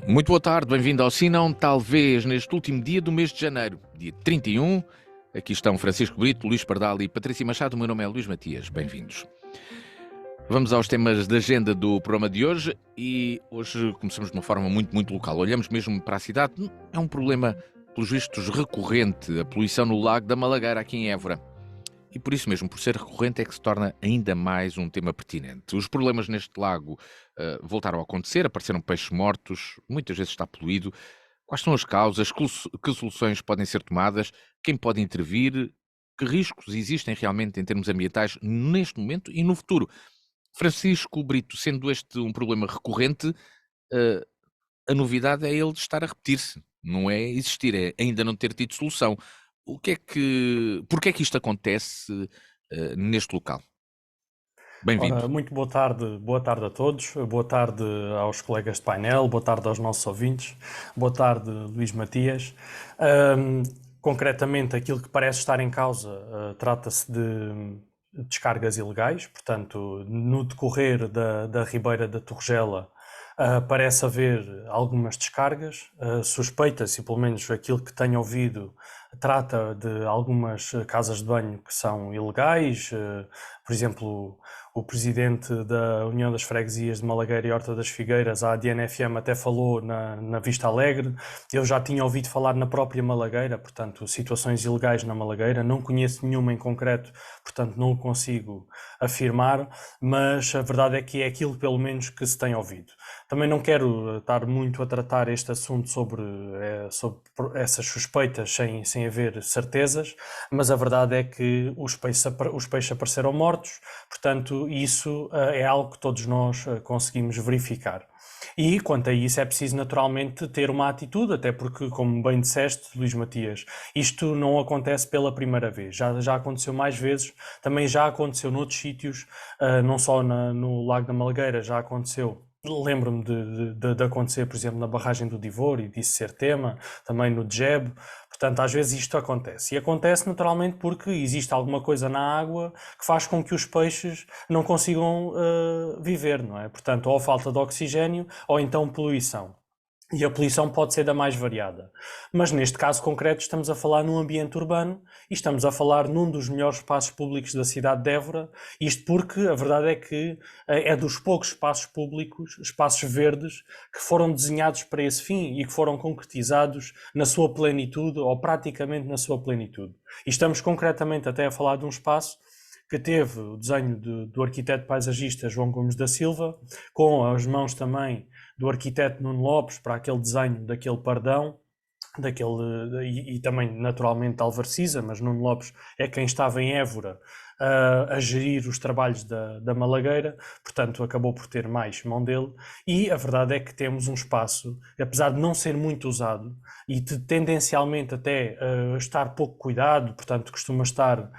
Muito boa tarde, bem-vindo ao Sinão, talvez neste último dia do mês de janeiro, dia 31. Aqui estão Francisco Brito, Luís Pardal e Patrícia Machado. O meu nome é Luís Matias, bem-vindos. Vamos aos temas da agenda do programa de hoje e hoje começamos de uma forma muito local. Olhamos mesmo para a cidade. É um problema, pelos vistos, recorrente, a poluição no Lago da Malagueira, aqui em Évora. E por isso mesmo, por ser recorrente, é que se torna ainda mais um tema pertinente. Os problemas neste lago voltaram a acontecer, apareceram peixes mortos, muitas vezes está poluído. Quais são as causas? Que soluções podem ser tomadas? Quem pode intervir? Que riscos existem realmente em termos ambientais neste momento e no futuro? Francisco Brito, sendo este um problema recorrente, eh, a novidade é ele estar a repetir-se, não é existir, é ainda não ter tido solução. Porquê é que isto acontece neste local? Bem-vindo. Ora, muito boa tarde a todos, boa tarde aos colegas de painel, boa tarde aos nossos ouvintes, boa tarde Luís Matias. Ahm, Concretamente, aquilo que parece estar em causa trata-se de descargas ilegais, portanto, no decorrer da Ribeira da Torregela parece haver algumas descargas, suspeita-se, pelo menos aquilo que tenho ouvido, trata de algumas casas de banho que são ilegais, por exemplo, o presidente da União das Freguesias de Malagueira e Horta das Figueiras, a ADN-FM, até falou na Vista Alegre. Eu já tinha ouvido falar na própria Malagueira, portanto, situações ilegais na Malagueira. Não conheço nenhuma em concreto, portanto, não o consigo afirmar, mas a verdade é que é aquilo, pelo menos, que se tem ouvido. Também não quero estar muito a tratar este assunto sobre essas suspeitas sem haver certezas, mas a verdade é que os peixes apareceram mortos, portanto, isso é algo que todos nós conseguimos verificar. E quanto a isso é preciso naturalmente ter uma atitude, até porque, como bem disseste, Luís Matias, isto não acontece pela primeira vez, já aconteceu mais vezes, também já aconteceu noutros sítios, não só no Lago da Malagueira, já aconteceu. Lembro-me de acontecer, por exemplo, na barragem do Divor e disso ser tema, também no Djeb. Portanto, às vezes isto acontece. E acontece naturalmente porque existe alguma coisa na água que faz com que os peixes não consigam viver, não é? Portanto, ou falta de oxigênio ou então poluição. E a poluição pode ser da mais variada. Mas neste caso concreto estamos a falar num ambiente urbano e estamos a falar num dos melhores espaços públicos da cidade de Évora, isto porque a verdade é que é dos poucos espaços públicos, espaços verdes, que foram desenhados para esse fim e que foram concretizados na sua plenitude ou praticamente na sua plenitude. E estamos concretamente até a falar de um espaço que teve o desenho do arquiteto paisagista João Gomes da Silva, com as mãos também do arquiteto Nuno Lopes para aquele desenho daquele pardão, e também naturalmente de Alvarcisa, mas Nuno Lopes é quem estava em Évora a gerir os trabalhos da Malagueira, portanto acabou por ter mais mão dele, e a verdade é que temos um espaço, apesar de não ser muito usado e de tendencialmente até estar pouco cuidado, portanto costuma estar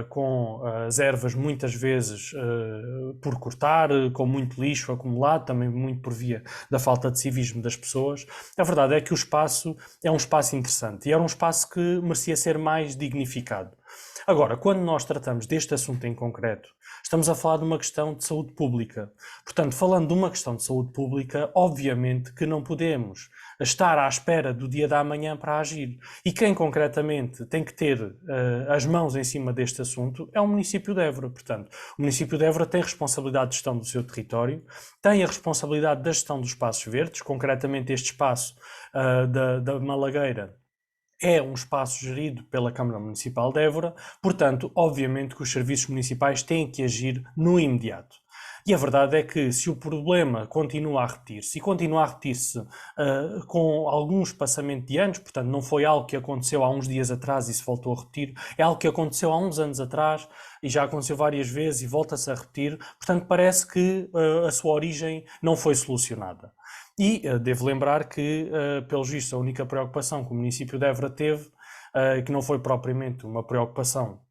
com as ervas muitas vezes por cortar, com muito lixo acumulado, também muito por via da falta de civismo das pessoas. A verdade é que o espaço é um espaço interessante e era um espaço que merecia ser mais dignificado. Agora, quando nós tratamos deste assunto em concreto, estamos a falar de uma questão de saúde pública. Portanto, falando de uma questão de saúde pública, obviamente que não podemos estar à espera do dia da manhã para agir. E quem concretamente tem que ter as mãos em cima deste assunto é o município de Évora. Portanto, o município de Évora tem responsabilidade de gestão do seu território, tem a responsabilidade da gestão dos espaços verdes, concretamente este espaço da Malagueira é um espaço gerido pela Câmara Municipal de Évora, portanto, obviamente que os serviços municipais têm que agir no imediato. E a verdade é que se o problema continua a repetir-se, e continua a repetir-se com algum espaçamento de anos, portanto não foi algo que aconteceu há uns dias atrás e se voltou a repetir, é algo que aconteceu há uns anos atrás e já aconteceu várias vezes e volta-se a repetir, portanto parece que a sua origem não foi solucionada. E devo lembrar que, pelos vistos, a única preocupação que o município de Évora teve, que não foi propriamente uma preocupação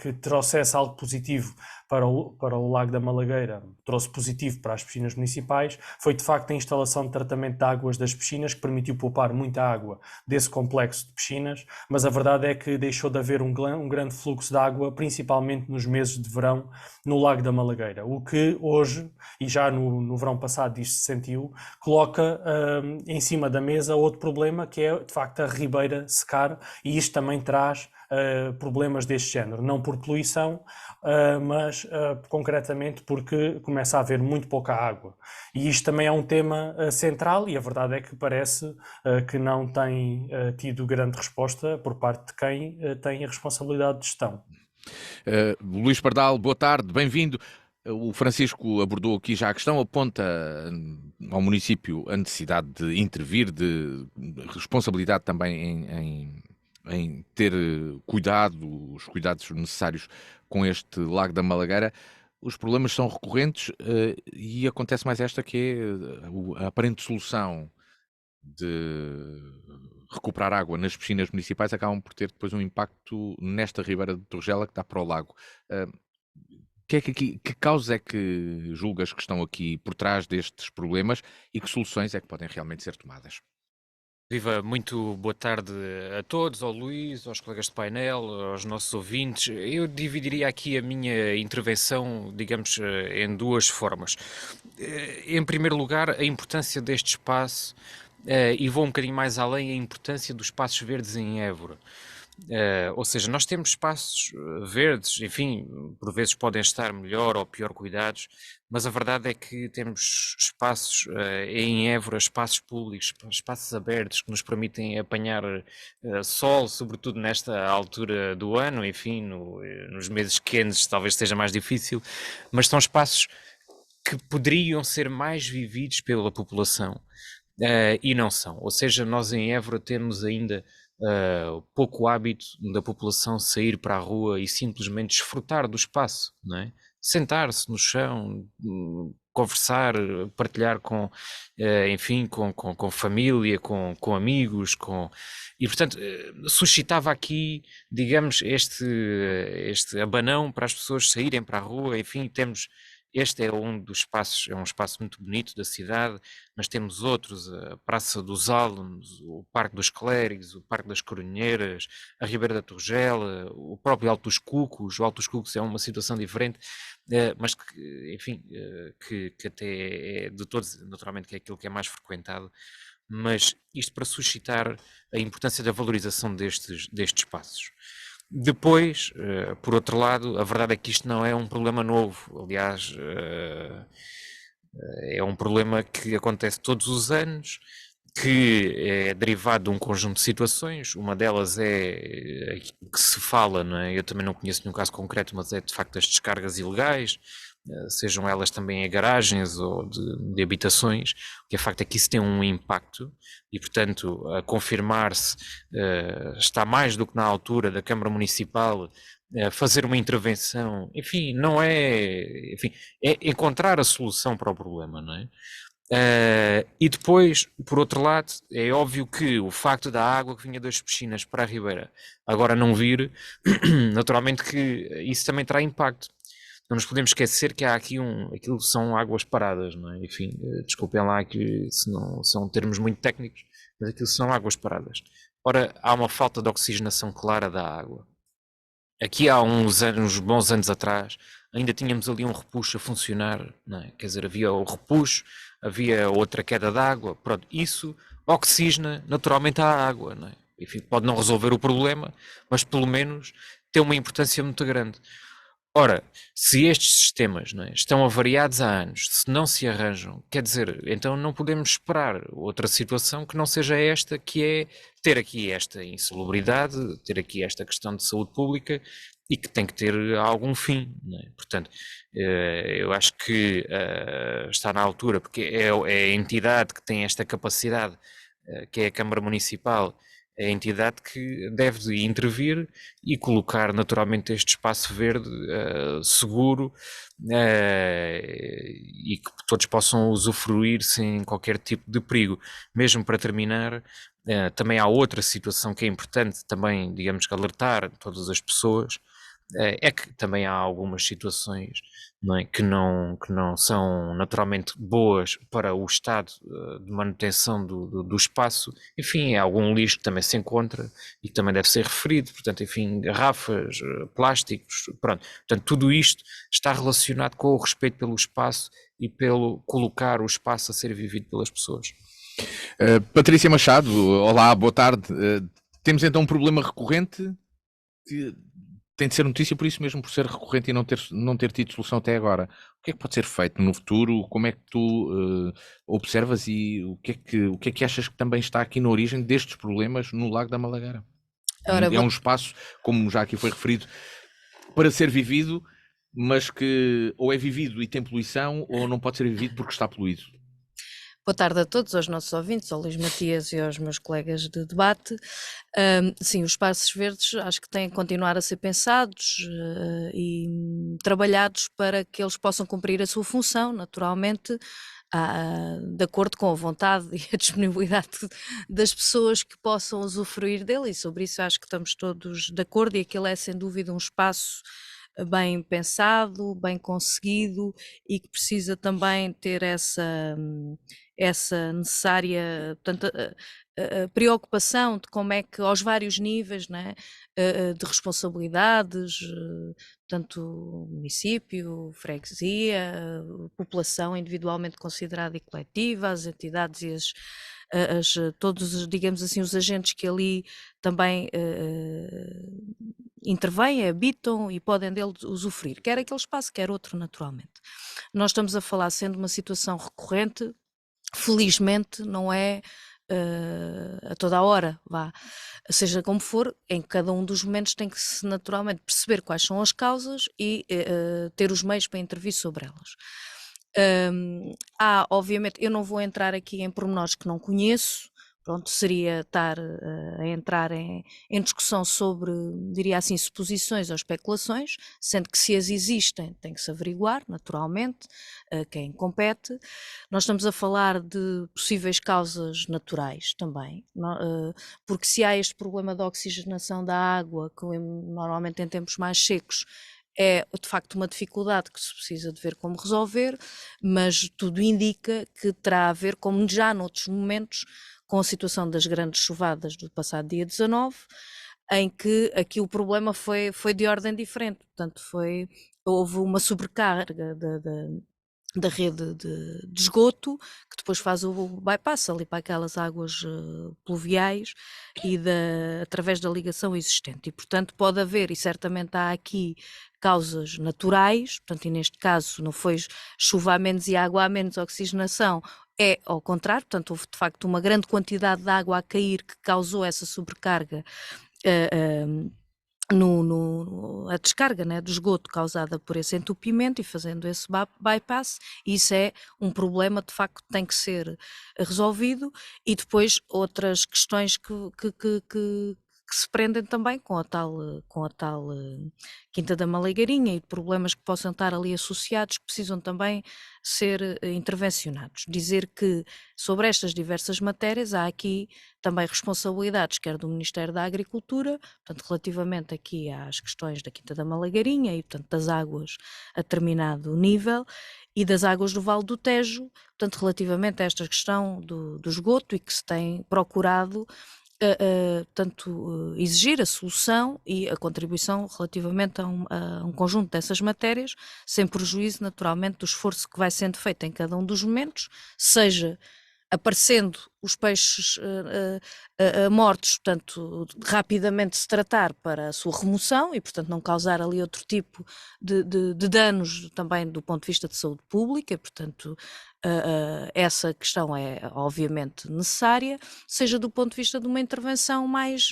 que trouxesse algo positivo para o Lago da Malagueira trouxe positivo para as piscinas municipais foi de facto a instalação de tratamento de águas das piscinas, que permitiu poupar muita água desse complexo de piscinas, mas a verdade é que deixou de haver um grande fluxo de água, principalmente nos meses de verão, no Lago da Malagueira, o que hoje, e já no verão passado isto se sentiu, coloca em cima da mesa outro problema, que é de facto a ribeira secar, e isto também traz problemas deste género, não por poluição, mas concretamente porque começa a haver muito pouca água. E isto também é um tema central, e a verdade é que parece que não tem tido grande resposta por parte de quem tem a responsabilidade de gestão. Luís Pardal, boa tarde, bem-vindo. O Francisco abordou aqui já a questão, aponta ao município a necessidade de intervir, de responsabilidade também em ter cuidado, os cuidados necessários com este Lago da Malagueira. Os problemas são recorrentes e acontece mais esta, que é a aparente solução de recuperar água nas piscinas municipais acabam por ter depois um impacto nesta Ribeira de Torregela que dá para o lago. Que causas é que julgas que estão aqui por trás destes problemas e que soluções é que podem realmente ser tomadas? Viva, muito boa tarde a todos, ao Luís, aos colegas de painel, aos nossos ouvintes. Eu dividiria aqui a minha intervenção, digamos, em duas formas. Em primeiro lugar, a importância deste espaço, e vou um bocadinho mais além, a importância dos espaços verdes em Évora. Ou seja, nós temos espaços verdes, enfim, por vezes podem estar melhor ou pior cuidados, mas a verdade é que temos espaços em Évora, espaços públicos, espaços abertos que nos permitem apanhar sol, sobretudo nesta altura do ano, enfim, nos meses quentes talvez seja mais difícil, mas são espaços que poderiam ser mais vividos pela população e não são. Ou seja, nós em Évora temos ainda pouco hábito da população sair para a rua e simplesmente desfrutar do espaço, não é? Sentar-se no chão, conversar, partilhar com, enfim, com família, com amigos, e portanto suscitava aqui, digamos, este abanão para as pessoas saírem para a rua, enfim, temos. Este é um dos espaços, é um espaço muito bonito da cidade, mas temos outros, a Praça dos Álamos, o Parque dos Clérigos, o Parque das Coronheiras, a Ribeira da Torregela, o próprio Alto dos Cucos. O Alto dos Cucos é uma situação diferente, mas que, enfim, que até é de todos, naturalmente, que é aquilo que é mais frequentado, mas isto para suscitar a importância da valorização destes espaços. Depois, por outro lado, a verdade é que isto não é um problema novo. Aliás, é um problema que acontece todos os anos, que é derivado de um conjunto de situações. Uma delas é que se fala, não é? Eu também não conheço nenhum caso concreto, mas é de facto as descargas ilegais, sejam elas também em garagens ou de habitações. O que é facto é que isso tem um impacto e, portanto, a confirmar-se, está mais do que na altura da Câmara Municipal fazer uma intervenção, enfim, não é, enfim, é encontrar a solução para o problema, não é? E depois, por outro lado, é óbvio que o facto da água que vinha das piscinas para a Ribeira agora não vir, naturalmente que isso também terá impacto. Não nos podemos esquecer que há aqui aquilo são águas paradas, não é? Enfim, desculpem lá que se não são termos muito técnicos, mas aquilo são águas paradas. Ora, há uma falta de oxigenação clara da água. Aqui há uns bons anos atrás, ainda tínhamos ali um repuxo a funcionar, não é? Quer dizer, havia o repuxo, havia outra queda de água, pronto, isso oxigena naturalmente a água, não é? Enfim, pode não resolver o problema, mas pelo menos tem uma importância muito grande. Ora, se estes sistemas, não é, estão avariados há anos, se não se arranjam, quer dizer, então não podemos esperar outra situação que não seja esta, que é ter aqui esta insalubridade, ter aqui esta questão de saúde pública e que tem que ter algum fim, não é? Portanto, eu acho que está na altura, porque é a entidade que tem esta capacidade, que é a Câmara Municipal, é a entidade que deve intervir e colocar naturalmente este espaço verde seguro e que todos possam usufruir sem qualquer tipo de perigo. Mesmo para terminar, também há outra situação que é importante também, digamos que alertar todas as pessoas, é que também há algumas situações, não é, que não são naturalmente boas para o estado de manutenção do espaço. Enfim, há algum lixo que também se encontra e que também deve ser referido, portanto, enfim, garrafas, plásticos, pronto. Portanto, tudo isto está relacionado com o respeito pelo espaço e pelo colocar o espaço a ser vivido pelas pessoas. Patrícia Machado, olá, boa tarde. Temos então um problema recorrente que tem de ser notícia por isso mesmo, por ser recorrente e não ter tido solução até agora. O que é que pode ser feito no futuro? Como é que tu observas e o que é que achas que também está aqui na origem destes problemas no Lago da Malagueira? Ora, É um espaço, como já aqui foi referido, para ser vivido, mas que ou é vivido e tem poluição ou não pode ser vivido porque está poluído. Boa tarde a todos, aos nossos ouvintes, ao Luís Matias e aos meus colegas de debate. Sim, os espaços verdes acho que têm que continuar a ser pensados e trabalhados para que eles possam cumprir a sua função, naturalmente, de acordo com a vontade e a disponibilidade das pessoas que possam usufruir dele, e sobre isso acho que estamos todos de acordo, e aquele é sem dúvida um espaço bem pensado, bem conseguido e que precisa também ter essa necessária, portanto, a preocupação de como é que aos vários níveis, né, de responsabilidades, tanto município, freguesia, população individualmente considerada e coletiva, as entidades e todos, digamos assim, os agentes que ali também intervêm, habitam e podem dele usufruir, quer aquele espaço, quer outro, naturalmente. Nós estamos a falar, sendo uma situação recorrente, felizmente não é a toda a hora, seja como for, em cada um dos momentos tem que se naturalmente perceber quais são as causas e ter os meios para intervir sobre elas. Obviamente, eu não vou entrar aqui em pormenores que não conheço, pronto, seria estar a entrar em discussão sobre, diria assim, suposições ou especulações, sendo que se as existem tem que se averiguar, naturalmente, quem compete. Nós estamos a falar de possíveis causas naturais também, porque se há este problema da oxigenação da água, que normalmente em tempos mais secos, é de facto uma dificuldade que se precisa de ver como resolver, mas tudo indica que terá a ver, como já noutros momentos, com a situação das grandes chuvadas do passado dia 19, em que aqui o problema foi de ordem diferente, portanto houve uma sobrecarga da rede de esgoto, que depois faz o bypass ali para aquelas águas pluviais e através da ligação existente, e portanto pode haver, e certamente há aqui causas naturais, portanto, e neste caso não foi chuva a menos e água a menos, oxigenação, é ao contrário, portanto houve de facto uma grande quantidade de água a cair que causou essa sobrecarga, a descarga, né, do esgoto causada por esse entupimento e fazendo esse bypass, e isso é um problema de facto que tem que ser resolvido, e depois outras questões que se prendem também com a tal Quinta da Malagueirinha, e problemas que possam estar ali associados, que precisam também ser intervencionados. Dizer que sobre estas diversas matérias há aqui também responsabilidades, quer do Ministério da Agricultura, portanto relativamente aqui às questões da Quinta da Malagueirinha e portanto das águas a determinado nível, e das águas do Vale do Tejo, portanto relativamente a esta questão do esgoto, e que se tem procurado tanto exigir a solução e a contribuição relativamente a um conjunto dessas matérias, sem prejuízo naturalmente do esforço que vai sendo feito em cada um dos momentos, seja aparecendo os peixes mortos, portanto, rapidamente se tratar para a sua remoção e, portanto, não causar ali outro tipo de danos também do ponto de vista de saúde pública, e, portanto, essa questão é obviamente necessária, seja do ponto de vista de uma intervenção mais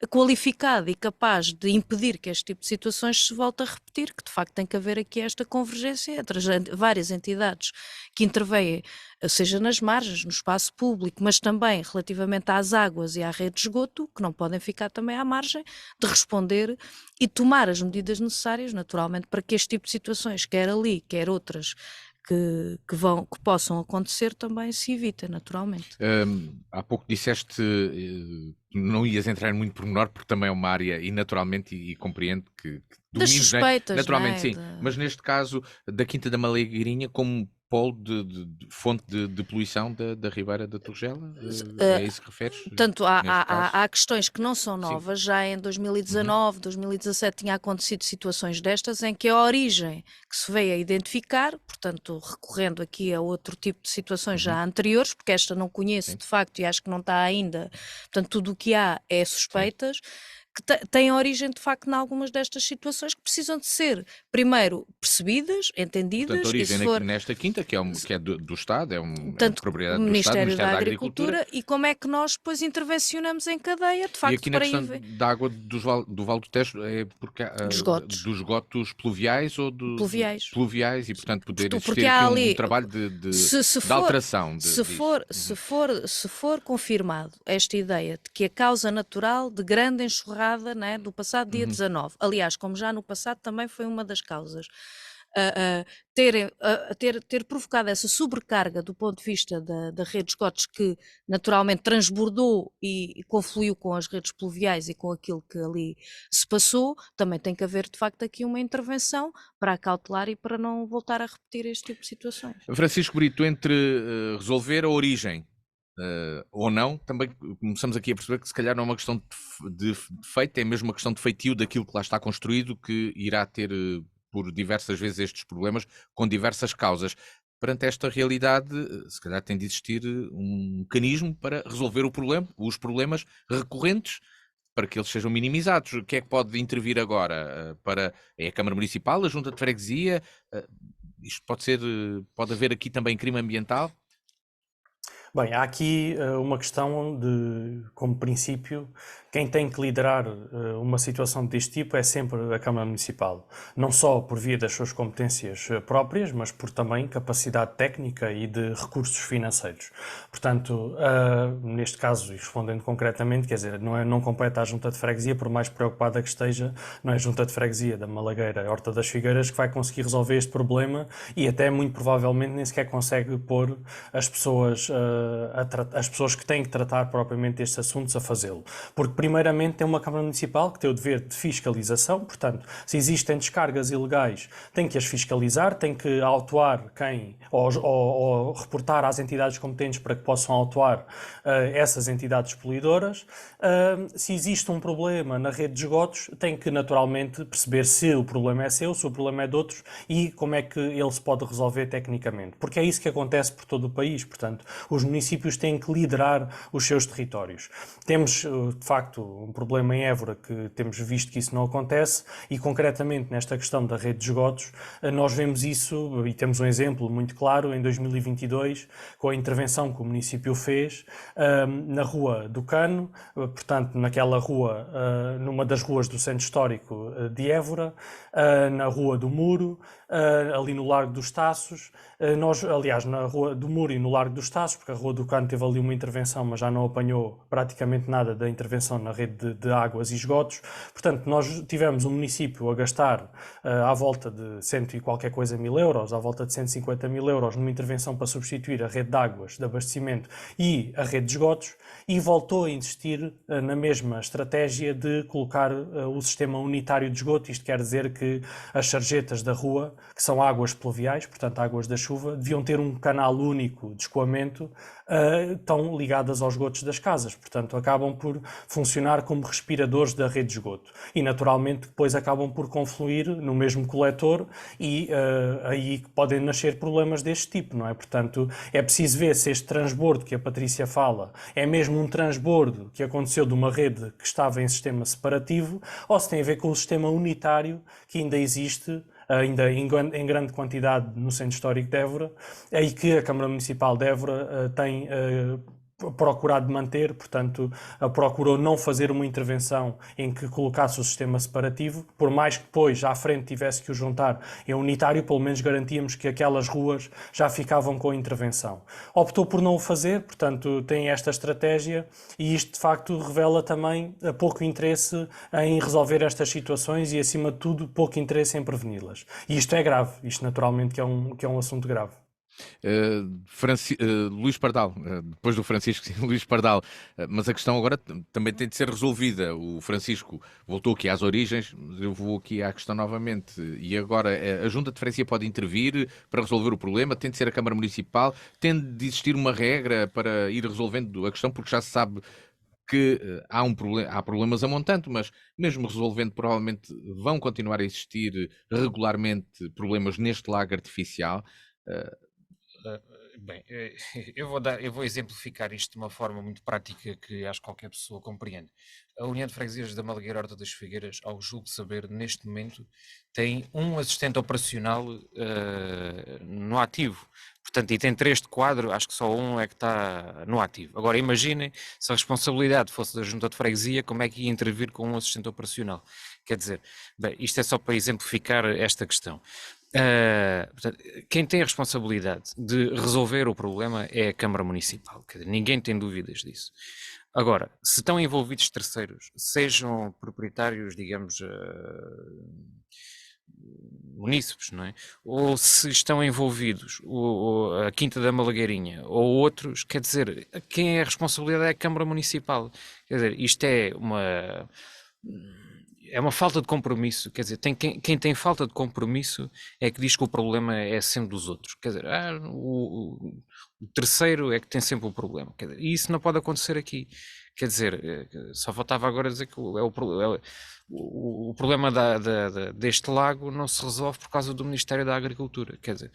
qualificada e capaz de impedir que este tipo de situações se volte a repetir, que de facto tem que haver aqui esta convergência entre as várias entidades que intervêm, seja nas margens, no espaço público, mas também relativamente às águas e à rede de esgoto, que não podem ficar também à margem de responder e tomar as medidas necessárias, naturalmente, para que este tipo de situações, quer ali, quer outras, que possam acontecer, também se evita, naturalmente. Há pouco disseste não ias entrar em muito pormenor, porque também é uma área, e naturalmente, e compreendo que Das domínios, né? suspeitas, Naturalmente, não sim. é? Mas neste caso, da Quinta da Malegrinha, como polo de fonte de poluição da Ribeira da Torrela? É isso que referes, Portanto, neste caso? há questões que não são Sim. novas. Já em Uhum. 2019, 2017 tinha acontecido situações destas em que a origem que se veio a identificar, portanto, recorrendo aqui a outro tipo de situações Uhum. já anteriores, porque esta não conheço Sim. de facto e acho que não está ainda, portanto, tudo o que há é Sim. suspeitas, que têm origem de facto em algumas destas situações que precisam de ser, primeiro, percebidas, Portanto, a entendidas, e origem se for nesta quinta, que é do Estado, é tanto o propriedade do Estado, do Ministério Ministério da da Agricultura. Agricultura e como é que nós depois intervencionamos em cadeia, de E facto, aqui na para questão ir ver da água do Val do Tejo, é porque, dos esgotos dos esgotos pluviais ou pluviais. pluviais, e portanto poder Porque existir aqui há um ali, trabalho se de for, alteração disso. se for confirmado esta ideia de que a causa natural de grande enxurrada, né, do passado dia Uhum. 19, aliás, como já no passado também foi uma das causas, ter provocado essa sobrecarga do ponto de vista da rede de esgotos que naturalmente transbordou e confluiu com as redes pluviais e com aquilo que ali se passou, também tem que haver de facto aqui uma intervenção para acautelar e para não voltar a repetir este tipo de situações. Francisco Brito, entre resolver a origem ou não, também começamos aqui a perceber que se calhar não é uma questão de feito, é mesmo uma questão de feitio daquilo que lá está construído, que irá ter por diversas vezes estes problemas, com diversas causas. Perante esta realidade, se calhar tem de existir um mecanismo para resolver os problemas recorrentes, para que eles sejam minimizados. O que é que pode intervir agora? É a Câmara Municipal, a Junta de Freguesia? Isto pode haver aqui também crime ambiental? Bem, há aqui uma questão de, como princípio, quem tem que liderar uma situação deste tipo é sempre a Câmara Municipal. Não só por via das suas competências próprias, mas por também capacidade técnica e de recursos financeiros. Portanto, neste caso, e respondendo concretamente, quer dizer, não compete à Junta de Freguesia, por mais preocupada que esteja, não é a Junta de Freguesia da Malagueira, Horta das Figueiras, que vai conseguir resolver este problema e até muito provavelmente nem sequer consegue pôr as pessoas que têm que tratar propriamente estes assuntos a fazê-lo. Porque, primeiramente, tem uma Câmara Municipal que tem o dever de fiscalização, portanto, se existem descargas ilegais, tem que as fiscalizar, tem que autuar ou reportar às entidades competentes para que possam autuar essas entidades poluidoras. Se existe um problema na rede de esgotos, tem que, naturalmente, perceber se o problema é seu, se o problema é de outros e como é que ele se pode resolver tecnicamente. Porque é isso que acontece por todo o país, portanto, os municípios têm que liderar os seus territórios. Temos, de facto, um problema em Évora que temos visto que isso não acontece e, concretamente, nesta questão da rede de esgotos, nós vemos isso e temos um exemplo muito claro em 2022, com a intervenção que o município fez na Rua do Cano, portanto, naquela rua, numa das ruas do Centro Histórico de Évora, na Rua do Muro, ali no Largo dos Taços, aliás, na Rua do Muro e no Largo dos Taços, porque a Rua do Cano teve ali uma intervenção, mas já não apanhou praticamente nada da intervenção na rede de águas e esgotos. Portanto, nós tivemos um município a gastar à volta de 100 e qualquer coisa mil euros, à volta de 150 mil euros, numa intervenção para substituir a rede de águas, de abastecimento e a rede de esgotos, e voltou a insistir na mesma estratégia de colocar o sistema unitário de esgoto. Isto quer dizer que as sarjetas da rua, que são águas pluviais, portanto águas da chuva, deviam ter um canal único de escoamento, estão ligadas aos esgotos das casas, portanto acabam por funcionar como respiradores da rede de esgoto e naturalmente depois acabam por confluir no mesmo coletor e aí podem nascer problemas deste tipo, não é? Portanto, é preciso ver se este transbordo que a Patrícia fala é mesmo um transbordo que aconteceu de uma rede que estava em sistema separativo ou se tem a ver com o sistema unitário que ainda existe ainda em grande quantidade no Centro Histórico de Évora, e que a Câmara Municipal de Évora tem procurado manter, portanto, procurou não fazer uma intervenção em que colocasse o sistema separativo, por mais que depois à frente tivesse que o juntar em unitário, pelo menos garantíamos que aquelas ruas já ficavam com a intervenção. Optou por não o fazer, portanto, tem esta estratégia e isto de facto revela também pouco interesse em resolver estas situações e, acima de tudo, pouco interesse em preveni-las. E isto é grave, isto naturalmente que é um assunto grave. Luís Pardal, depois do Francisco, sim, Luís Pardal, mas a questão agora também tem de ser resolvida. O Francisco voltou aqui às origens, mas eu vou aqui à questão novamente. E agora, a Junta de Freguesia pode intervir para resolver o problema? Tem de ser a Câmara Municipal? Tem de existir uma regra para ir resolvendo a questão? Porque já se sabe que há problemas a montante, mas mesmo resolvendo, provavelmente vão continuar a existir regularmente problemas neste lago artificial. Bem, eu vou exemplificar isto de uma forma muito prática que acho que qualquer pessoa compreende. A União de Freguesias da Malagueira Horta das Figueiras, ao julgo saber, neste momento, tem um assistente operacional no ativo. Portanto, e tem 3 de quadro, acho que só um é que está no ativo. Agora, imaginem se a responsabilidade fosse da Junta de Freguesia, como é que ia intervir com um assistente operacional? Quer dizer, bem, isto é só para exemplificar esta questão. Portanto, quem tem a responsabilidade de resolver o problema é a Câmara Municipal, quer dizer, ninguém tem dúvidas disso. Agora, se estão envolvidos terceiros, sejam proprietários, digamos, munícipes, não é? Ou se estão envolvidos a Quinta da Malagueirinha ou outros, quer dizer, quem é a responsabilidade é a Câmara Municipal. Quer dizer, isto é uma falta de compromisso, quer dizer, quem tem falta de compromisso é que diz que o problema é sempre dos outros, quer dizer, o terceiro é que tem sempre o problema, quer dizer, e isso não pode acontecer aqui, quer dizer, só faltava agora dizer que o problema deste lago não se resolve por causa do Ministério da Agricultura, quer dizer,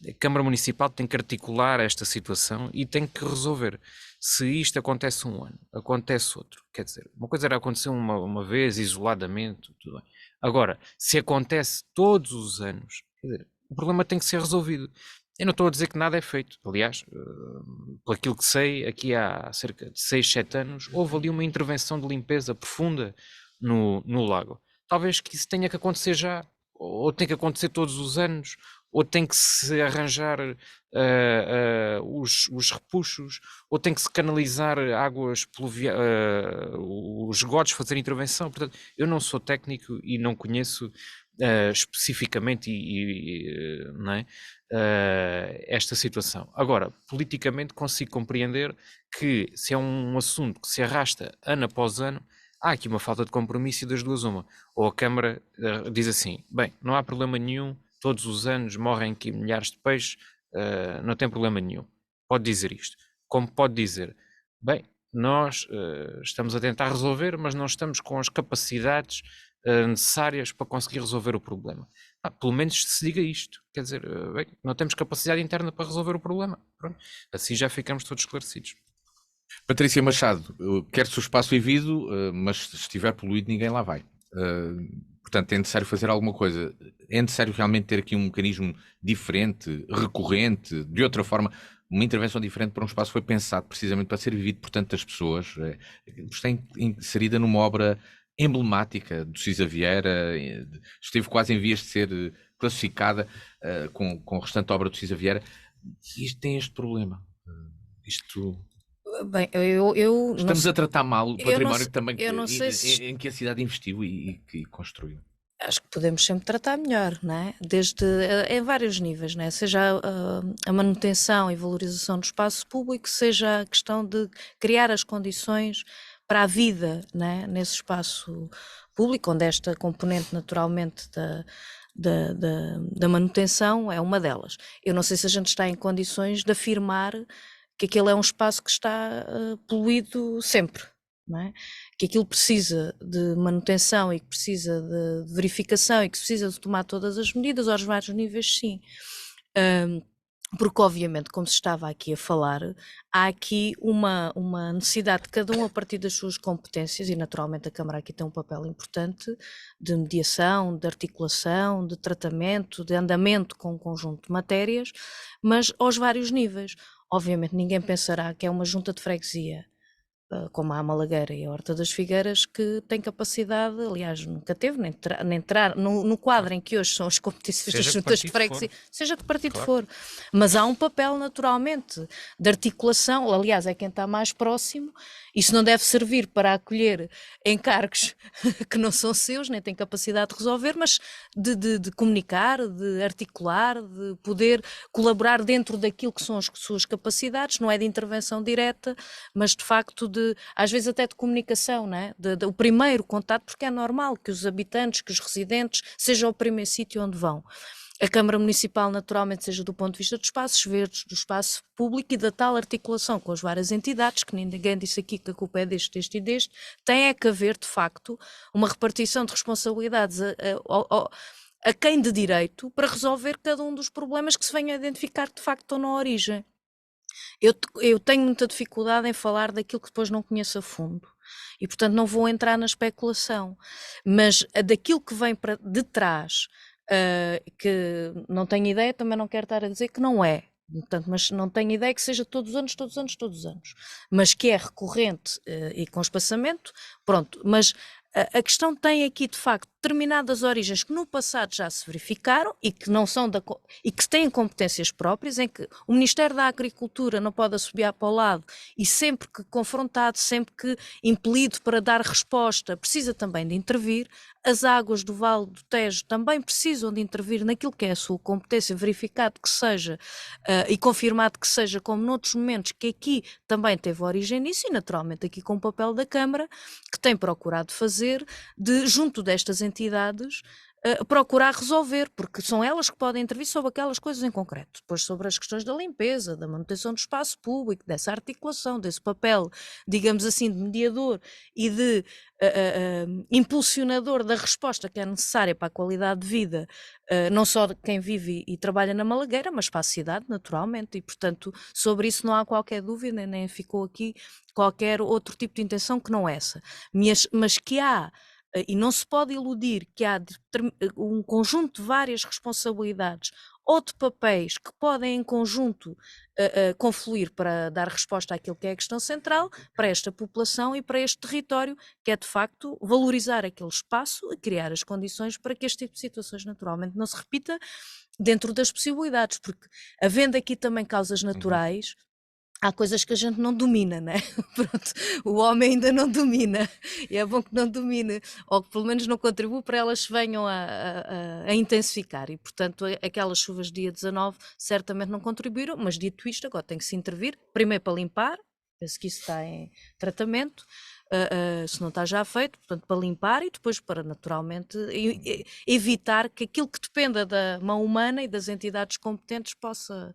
a Câmara Municipal tem que articular esta situação e tem que resolver. Se isto acontece um ano, acontece outro. Quer dizer, uma coisa era acontecer uma vez, isoladamente, tudo bem. Agora, se acontece todos os anos, quer dizer, o problema tem que ser resolvido. Eu não estou a dizer que nada é feito. Aliás, por aquilo que sei, aqui há cerca de 6, 7 anos, houve ali uma intervenção de limpeza profunda no lago. Talvez que isso tenha que acontecer já, ou tem que acontecer todos os anos, ou tem que se arranjar os repuxos, ou tem que se canalizar águas pluviais, os esgotos, fazer intervenção. Portanto, eu não sou técnico e não conheço especificamente não é, esta situação. Agora, politicamente consigo compreender que se é um assunto que se arrasta ano após ano, há aqui uma falta de compromisso e das duas uma. Ou a Câmara diz assim, bem, não há problema nenhum, todos os anos morrem aqui milhares de peixes, não tem problema nenhum. Pode dizer isto. Como pode dizer, bem, nós estamos a tentar resolver, mas não estamos com as capacidades necessárias para conseguir resolver o problema. Pelo menos se diga isto. Quer dizer, bem, não temos capacidade interna para resolver o problema. Pronto. Assim já ficamos todos esclarecidos. Patrícia Machado, quer-se o espaço vivido, mas se estiver poluído ninguém lá vai. Portanto, é necessário fazer alguma coisa. É necessário realmente ter aqui um mecanismo diferente, recorrente, de outra forma, uma intervenção diferente para um espaço que foi pensado precisamente para ser vivido por tantas pessoas. Está inserida numa obra emblemática do Cisa Vieira, esteve quase em vias de ser classificada com o restante obra do Cisa Vieira. Isto tem este problema. Bem, Estamos a tratar mal o património em que a cidade investiu e construiu. Acho que podemos sempre tratar melhor, não é? Em vários níveis, não é? Seja a manutenção e valorização do espaço público, seja a questão de criar as condições para a vida, não é? Nesse espaço público, onde esta componente naturalmente da manutenção é uma delas. Eu não sei se a gente está em condições de afirmar que aquele é um espaço que está poluído sempre, não é? Que aquilo precisa de manutenção e que precisa de verificação e que precisa de tomar todas as medidas aos vários níveis, sim. Porque obviamente, como se estava aqui a falar, há aqui uma necessidade de cada um a partir das suas competências, e naturalmente a Câmara aqui tem um papel importante de mediação, de articulação, de tratamento, de andamento com um conjunto de matérias, mas aos vários níveis. Obviamente ninguém pensará que é uma junta de freguesia como a Malagueira e a Horta das Figueiras, que tem capacidade, aliás, nunca teve, nem entrar no quadro em que hoje são as competências das juntas de freguesia, seja que partido for. Mas há um papel, naturalmente, de articulação, aliás, é quem está mais próximo. Isso não deve servir para acolher encargos que não são seus, nem tem capacidade de resolver, mas de comunicar, de articular, de poder colaborar dentro daquilo que são as suas capacidades, não é de intervenção direta, mas de facto às vezes até de comunicação, não é? O primeiro contato, porque é normal que os habitantes, que os residentes, seja o primeiro sítio onde vão. A Câmara Municipal, naturalmente, seja do ponto de vista dos espaços verdes, do espaço público e da tal articulação com as várias entidades, que ninguém disse aqui que a culpa é deste e deste, tem é que haver, de facto, uma repartição de responsabilidades a quem de direito para resolver cada um dos problemas que se venham a identificar, de facto, estão na origem. Eu tenho muita dificuldade em falar daquilo que depois não conheço a fundo. E, portanto, não vou entrar na especulação. Mas daquilo que vem de trás, que não tenho ideia, também não quero estar a dizer que não é. Portanto, mas não tenho ideia que seja todos os anos. Mas que é recorrente e com espaçamento, pronto. Mas a questão tem aqui, de facto, determinadas origens que no passado já se verificaram e que não são e que têm competências próprias, em que o Ministério da Agricultura não pode assobiar para o lado e sempre que confrontado, sempre que impelido para dar resposta, precisa também de intervir. As águas do Vale do Tejo também precisam de intervir naquilo que é a sua competência, verificado que seja e confirmado que seja, como noutros momentos, que aqui também teve origem nisso, e naturalmente aqui com o papel da Câmara, que tem procurado fazer, junto destas entidades, procurar resolver, porque são elas que podem intervir sobre aquelas coisas em concreto. Depois sobre as questões da limpeza, da manutenção do espaço público, dessa articulação, desse papel, digamos assim, de mediador e de impulsionador da resposta que é necessária para a qualidade de vida, não só de quem vive e trabalha na Malagueira, mas para a cidade, naturalmente, e portanto sobre isso não há qualquer dúvida, nem ficou aqui qualquer outro tipo de intenção que não essa. Mas que há, e não se pode iludir que há um conjunto de várias responsabilidades ou de papéis que podem em conjunto confluir para dar resposta àquilo que é a questão central para esta população e para este território, que é de facto valorizar aquele espaço e criar as condições para que este tipo de situações naturalmente não se repita dentro das possibilidades, porque havendo aqui também causas naturais, há coisas que a gente não domina, né? Pronto, o homem ainda não domina, e é bom que não domine, ou que pelo menos não contribua para elas se venham a intensificar, e portanto aquelas chuvas dia 19 certamente não contribuíram, mas dito isto, agora tem que se intervir, primeiro para limpar, penso que isso está em tratamento, se não está já feito, portanto para limpar e depois para naturalmente evitar que aquilo que dependa da mão humana e das entidades competentes possa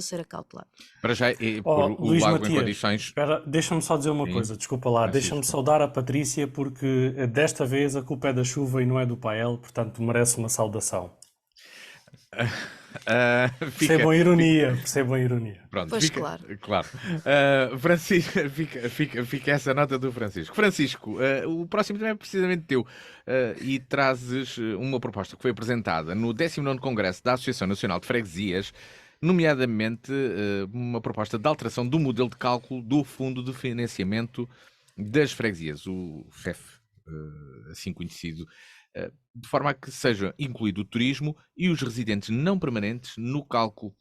ser acautelado. Para já, pôr o Luís lago Matias, em condições... espera, deixa-me só dizer uma coisa, desculpa lá, deixa-me saudar a Patrícia porque desta vez a culpa é da chuva e não é do Pael, portanto merece uma saudação. Percebam a ironia. Pronto, pois claro. claro. Francisco, fica essa nota do Francisco. Francisco, o próximo tema é precisamente teu, e trazes uma proposta que foi apresentada no 19º Congresso da Associação Nacional de Freguesias, nomeadamente uma proposta de alteração do modelo de cálculo do Fundo de Financiamento das Freguesias, o FEF, assim conhecido, de forma a que seja incluído o turismo e os residentes não permanentes no cálculo.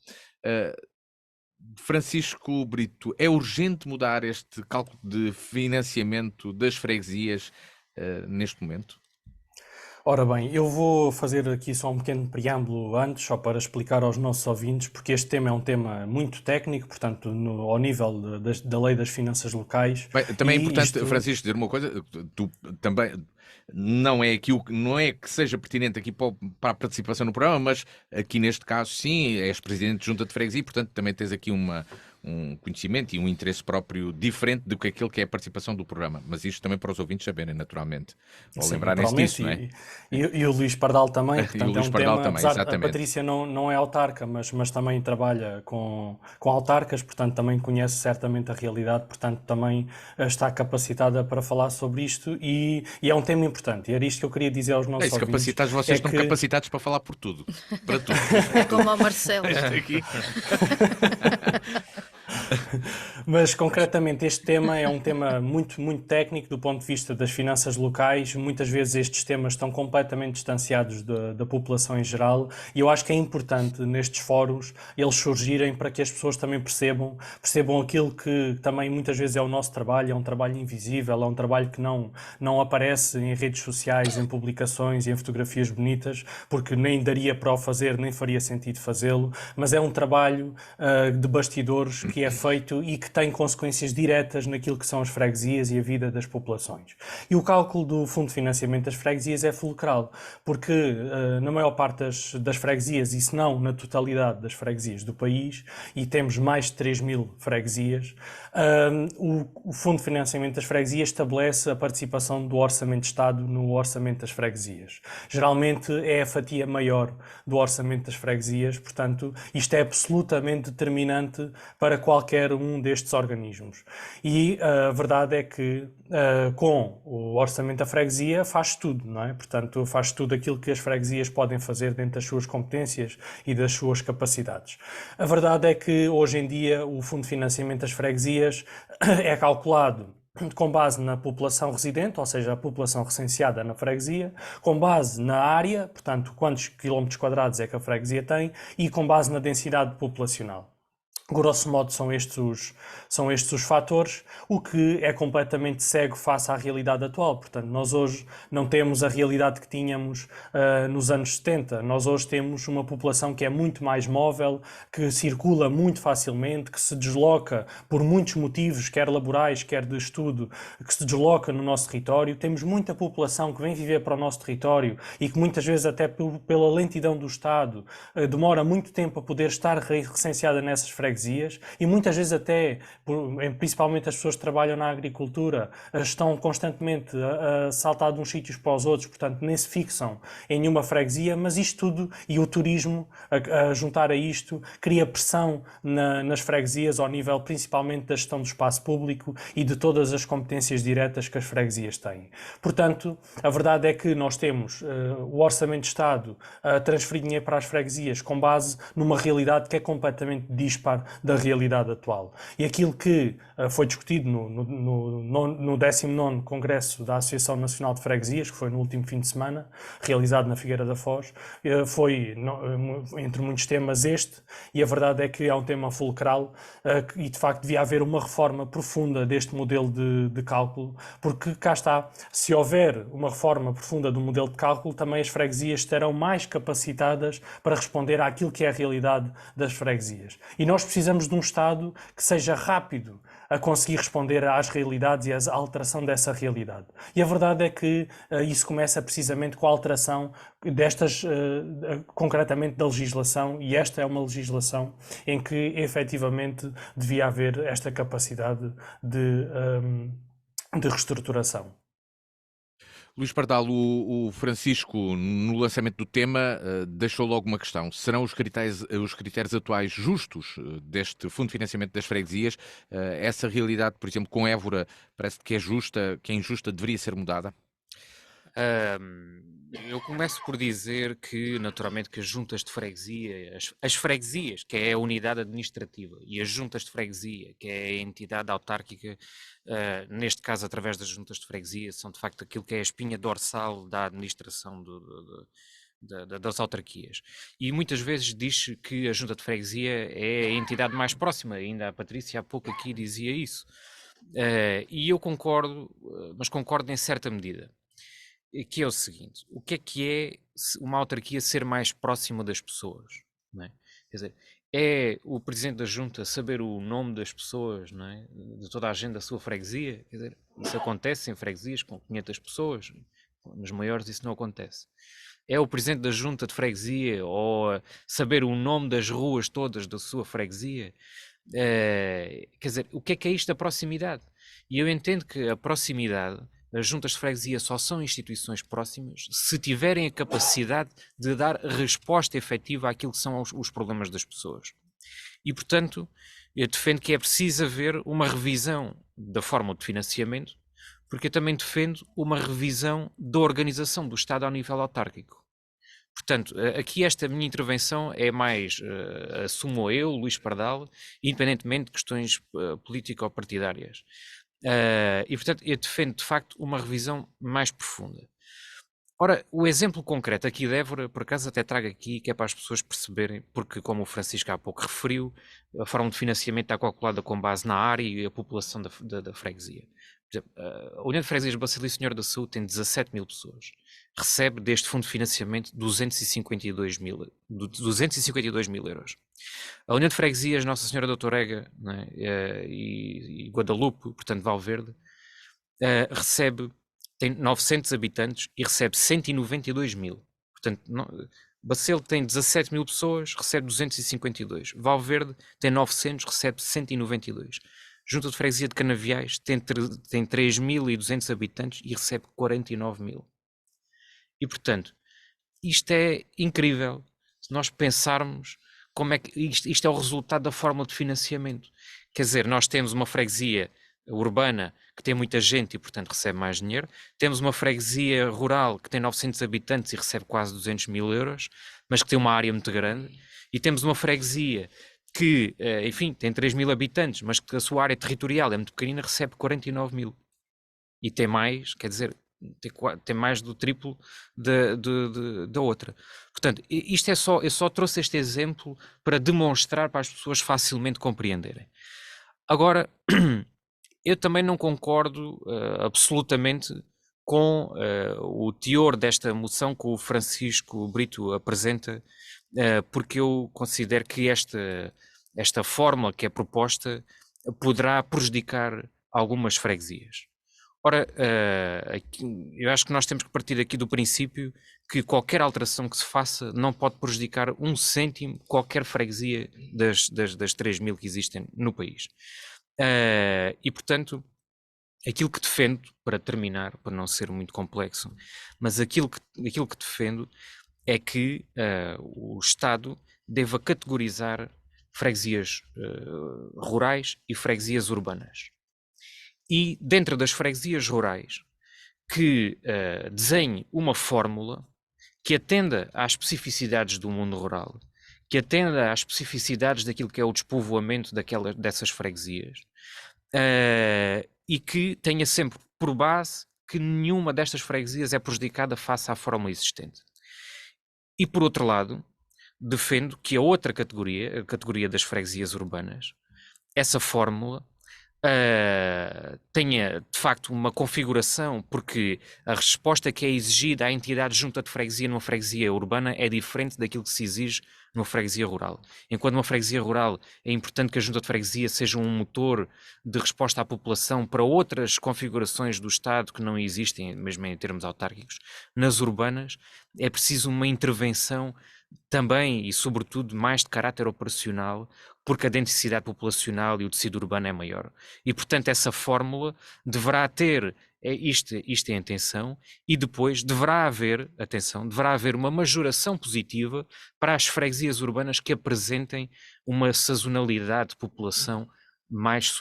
Francisco Brito, é urgente mudar este cálculo de financiamento das freguesias neste momento? Ora bem, eu vou fazer aqui só um pequeno preâmbulo antes, só para explicar aos nossos ouvintes, porque este tema é um tema muito técnico, portanto, ao nível da lei das finanças locais. Bem, também é importante, Francisco, dizer uma coisa, tu também não é que seja pertinente aqui para a participação no programa, mas aqui neste caso sim, és presidente de junta de freguesia, portanto também tens aqui um conhecimento e um interesse próprio diferente do que aquele que é a participação do programa, mas isto também para os ouvintes saberem, naturalmente, ou lembrarem-se disso, não é? E o Luís Pardal também, portanto Luís é um Pardal tema, também, apesar exatamente. a Patrícia não é autarca, mas também trabalha com autarcas, portanto também conhece certamente a realidade, portanto também está capacitada para falar sobre isto e é um tema importante, e era isto que eu queria dizer aos nossos ouvintes. Capacitados, vocês estão capacitados para falar por tudo, para tudo. Como ao Marcelo. Aqui. Mas concretamente este tema é um tema muito, muito técnico do ponto de vista das finanças locais. Muitas vezes estes temas estão completamente distanciados da população em geral e eu acho que é importante nestes fóruns eles surgirem para que as pessoas também percebam aquilo que também muitas vezes é o nosso trabalho, é um trabalho invisível, é um trabalho que não aparece em redes sociais, em publicações e em fotografias bonitas, porque nem daria para o fazer, nem faria sentido fazê-lo, mas é um trabalho de bastidores que é feito e que tem consequências diretas naquilo que são as freguesias e a vida das populações. E o cálculo do Fundo de Financiamento das Freguesias é fulcral, porque na maior parte das freguesias, e se não na totalidade das freguesias do país, e temos mais de 3.000 freguesias, o Fundo de Financiamento das Freguesias estabelece a participação do Orçamento de Estado no Orçamento das Freguesias. Geralmente é a fatia maior do Orçamento das Freguesias, portanto, isto é absolutamente determinante para qualquer um destes organismos. E a verdade é que com o Orçamento da Freguesia faz tudo, não é? Portanto, faz tudo aquilo que as freguesias podem fazer dentro das suas competências e das suas capacidades. A verdade é que hoje em dia o Fundo de Financiamento das Freguesias é calculado com base na população residente, ou seja, a população recenseada na freguesia, com base na área, portanto, quantos quilómetros quadrados é que a freguesia tem, e com base na densidade populacional. Grosso modo são estes os fatores, o que é completamente cego face à realidade atual. Portanto, nós hoje não temos a realidade que tínhamos nos anos 70. Nós hoje temos uma população que é muito mais móvel, que circula muito facilmente, que se desloca por muitos motivos, quer laborais, quer de estudo, que se desloca no nosso território. Temos muita população que vem viver para o nosso território e que muitas vezes até pela lentidão do Estado demora muito tempo a poder estar recenseada nessas freguesias. E muitas vezes até, principalmente as pessoas que trabalham na agricultura, estão constantemente a saltar de uns sítios para os outros, portanto nem se fixam em nenhuma freguesia, mas isto tudo, e o turismo a juntar a isto, cria pressão nas freguesias ao nível principalmente da gestão do espaço público e de todas as competências diretas que as freguesias têm. Portanto, a verdade é que nós temos o Orçamento de Estado a transferir dinheiro para as freguesias com base numa realidade que é completamente dispar da realidade atual. E aquilo que foi discutido no 19º Congresso da Associação Nacional de Freguesias, que foi no último fim de semana, realizado na Figueira da Foz, foi, entre muitos temas, este, e a verdade é que é um tema fulcral e, de facto, devia haver uma reforma profunda deste modelo de cálculo, porque cá está, se houver uma reforma profunda do modelo de cálculo, também as freguesias estarão mais capacitadas para responder àquilo que é a realidade das freguesias. E nós precisamos de um Estado que seja rápido a conseguir responder às realidades e à alteração dessa realidade. E a verdade é que isso começa precisamente com a alteração destas, concretamente da legislação, e esta é uma legislação em que efetivamente devia haver esta capacidade de reestruturação. Luís Pardal, o Francisco, no lançamento do tema, deixou logo uma questão. Serão os critérios atuais justos deste Fundo de Financiamento das Freguesias? Essa realidade, por exemplo, com Évora, parece que é justa, que é injusta, deveria ser mudada? Eu começo por dizer que, naturalmente, que as juntas de freguesia, as freguesias, que é a unidade administrativa, e as juntas de freguesia, que é a entidade autárquica, neste caso através das juntas de freguesia, são de facto aquilo que é a espinha dorsal da administração das autarquias. E muitas vezes diz que a junta de freguesia é a entidade mais próxima, ainda a Patrícia há pouco aqui dizia isso. E eu concordo, mas concordo em certa medida. Que é o seguinte, o que é uma autarquia ser mais próxima das pessoas? Não é? Quer dizer, é o Presidente da Junta saber o nome das pessoas, não é? De toda a gente da sua freguesia? Quer dizer, isso acontece em freguesias com 500 pessoas, nos maiores isso não acontece. É o Presidente da Junta de Freguesia ou saber o nome das ruas todas da sua freguesia? Quer dizer, o que é isto da proximidade? E eu entendo que a proximidade, as juntas de freguesia só são instituições próximas se tiverem a capacidade de dar resposta efetiva àquilo que são os problemas das pessoas. E, portanto, eu defendo que é preciso haver uma revisão da forma de financiamento, porque eu também defendo uma revisão da organização do Estado ao nível autárquico. Portanto, aqui esta minha intervenção é mais, assumo eu, Luís Pardal, independentemente de questões político-partidárias. E, portanto, eu defendo, de facto, uma revisão mais profunda. Ora, o exemplo concreto aqui de Évora, por acaso até trago aqui, que é para as pessoas perceberem, porque como o Francisco há pouco referiu, a forma de financiamento está calculada com base na área e a população da freguesia. Por exemplo, a União de Freguesias Bacila e Senhora da Saúde tem 17 mil pessoas. Recebe deste fundo de financiamento 252 mil euros. A União de Freguesias Nossa Senhora da Torrega, né, e Guadalupe, portanto Valverde, tem 900 habitantes e recebe 192 mil. Portanto, Bacel tem 17 mil pessoas, recebe 252. Valverde tem 900, recebe 192. Junta de Freguesia de Canaviais tem 3.200 habitantes e recebe 49 mil. E, portanto, isto é incrível se nós pensarmos como é que isto é o resultado da fórmula de financiamento. Quer dizer, nós temos uma freguesia urbana que tem muita gente e, portanto, recebe mais dinheiro. Temos uma freguesia rural que tem 900 habitantes e recebe quase 200 mil euros, mas que tem uma área muito grande. E temos uma freguesia que, enfim, tem 3 mil habitantes, mas que a sua área territorial é muito pequenina, recebe 49 mil. E tem mais, quer dizer, tem mais do triplo da outra. Portanto, isto eu só trouxe este exemplo para demonstrar para as pessoas facilmente compreenderem. Agora, eu também não concordo absolutamente com o teor desta moção que o Francisco Brito apresenta, porque eu considero que esta fórmula que é proposta poderá prejudicar algumas freguesias. Ora, eu acho que nós temos que partir aqui do princípio que qualquer alteração que se faça não pode prejudicar um cêntimo qualquer freguesia das 3 mil que existem no país. E, portanto, aquilo que defendo, para terminar, para não ser muito complexo, mas aquilo que defendo é que o Estado deva categorizar freguesias rurais e freguesias urbanas. E dentro das freguesias rurais, que desenhe uma fórmula que atenda às especificidades do mundo rural, que atenda às especificidades daquilo que é o despovoamento dessas freguesias, e que tenha sempre por base que nenhuma destas freguesias é prejudicada face à fórmula existente. E por outro lado, defendo que a outra categoria, a categoria das freguesias urbanas, essa fórmula tenha de facto uma configuração, porque a resposta que é exigida à entidade junta de freguesia numa freguesia urbana é diferente daquilo que se exige numa freguesia rural. Enquanto numa freguesia rural é importante que a junta de freguesia seja um motor de resposta à população para outras configurações do Estado que não existem, mesmo em termos autárquicos, nas urbanas é preciso uma intervenção também e sobretudo mais de caráter operacional, porque a densidade populacional e o tecido urbano é maior. E, portanto, essa fórmula deverá ter isto é a intenção, e depois deverá haver uma majoração positiva para as freguesias urbanas que apresentem uma sazonalidade de população mais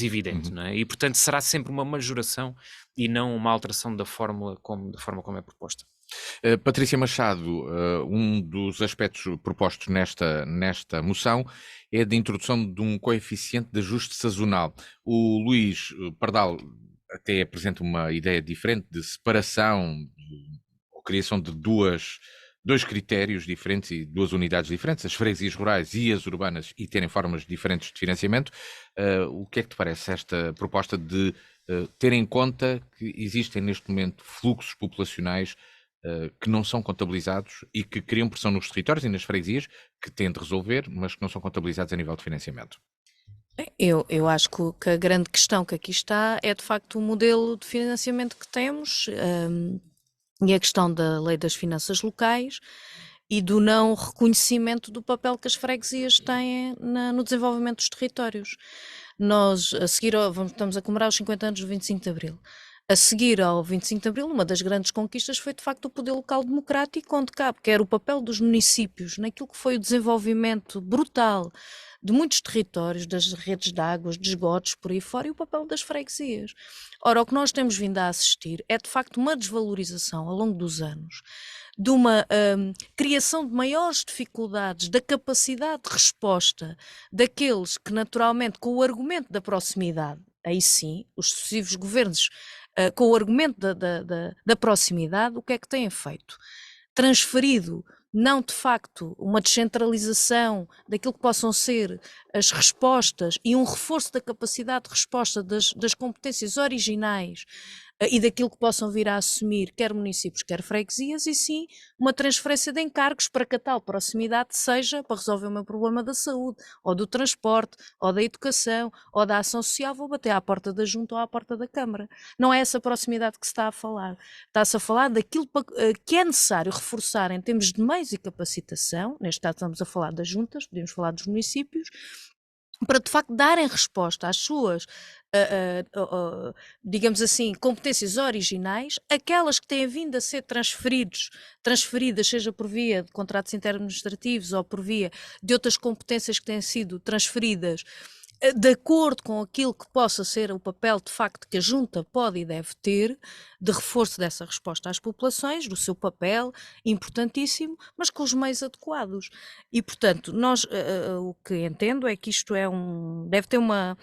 evidente, não é? E, portanto, será sempre uma majoração e não uma alteração da forma como é proposta. Patrícia Machado, um dos aspectos propostos nesta moção é de introdução de um coeficiente de ajuste sazonal. O Luís Pardal até apresenta uma ideia diferente de separação ou criação de dois critérios diferentes e duas unidades diferentes, as freguesias rurais e as urbanas, e terem formas diferentes de financiamento. O que é que te parece esta proposta de ter em conta que existem neste momento fluxos populacionais que não são contabilizados e que criam pressão nos territórios e nas freguesias que têm de resolver, mas que não são contabilizados a nível de financiamento? Eu acho que a grande questão que aqui está é de facto o modelo de financiamento que temos, e a questão da lei das finanças locais e do não reconhecimento do papel que as freguesias têm no desenvolvimento dos territórios. Nós, a seguir, estamos a comemorar os 50 anos do 25 de Abril. A seguir ao 25 de Abril, uma das grandes conquistas foi de facto o poder local democrático, onde cabe, que era o papel dos municípios, naquilo que foi o desenvolvimento brutal de muitos territórios, das redes de águas, de esgotos, por aí fora, e o papel das freguesias. Ora, o que nós temos vindo a assistir é de facto uma desvalorização ao longo dos anos de uma criação de maiores dificuldades da capacidade de resposta daqueles que naturalmente com o argumento da proximidade, aí sim, os sucessivos governos com o argumento da proximidade, o que é que têm feito? Transferido não de facto uma descentralização daquilo que possam ser as respostas e um reforço da capacidade de resposta das competências originais e daquilo que possam vir a assumir quer municípios, quer freguesias, e sim uma transferência de encargos para que a tal proximidade seja para resolver o meu problema da saúde, ou do transporte, ou da educação, ou da ação social, vou bater à porta da Junta ou à porta da Câmara. Não é essa proximidade que se está a falar. Está-se a falar daquilo que é necessário reforçar em termos de meios e capacitação, neste caso estamos a falar das juntas, podemos falar dos municípios, para de facto darem resposta às suas, digamos assim, competências originais, aquelas que têm vindo a ser transferidas, seja por via de contratos interadministrativos ou por via de outras competências que têm sido transferidas de acordo com aquilo que possa ser o papel de facto que a Junta pode e deve ter de reforço dessa resposta às populações, do seu papel importantíssimo, mas com os meios adequados. E, portanto, nós o que entendo é que isto deve ter uma...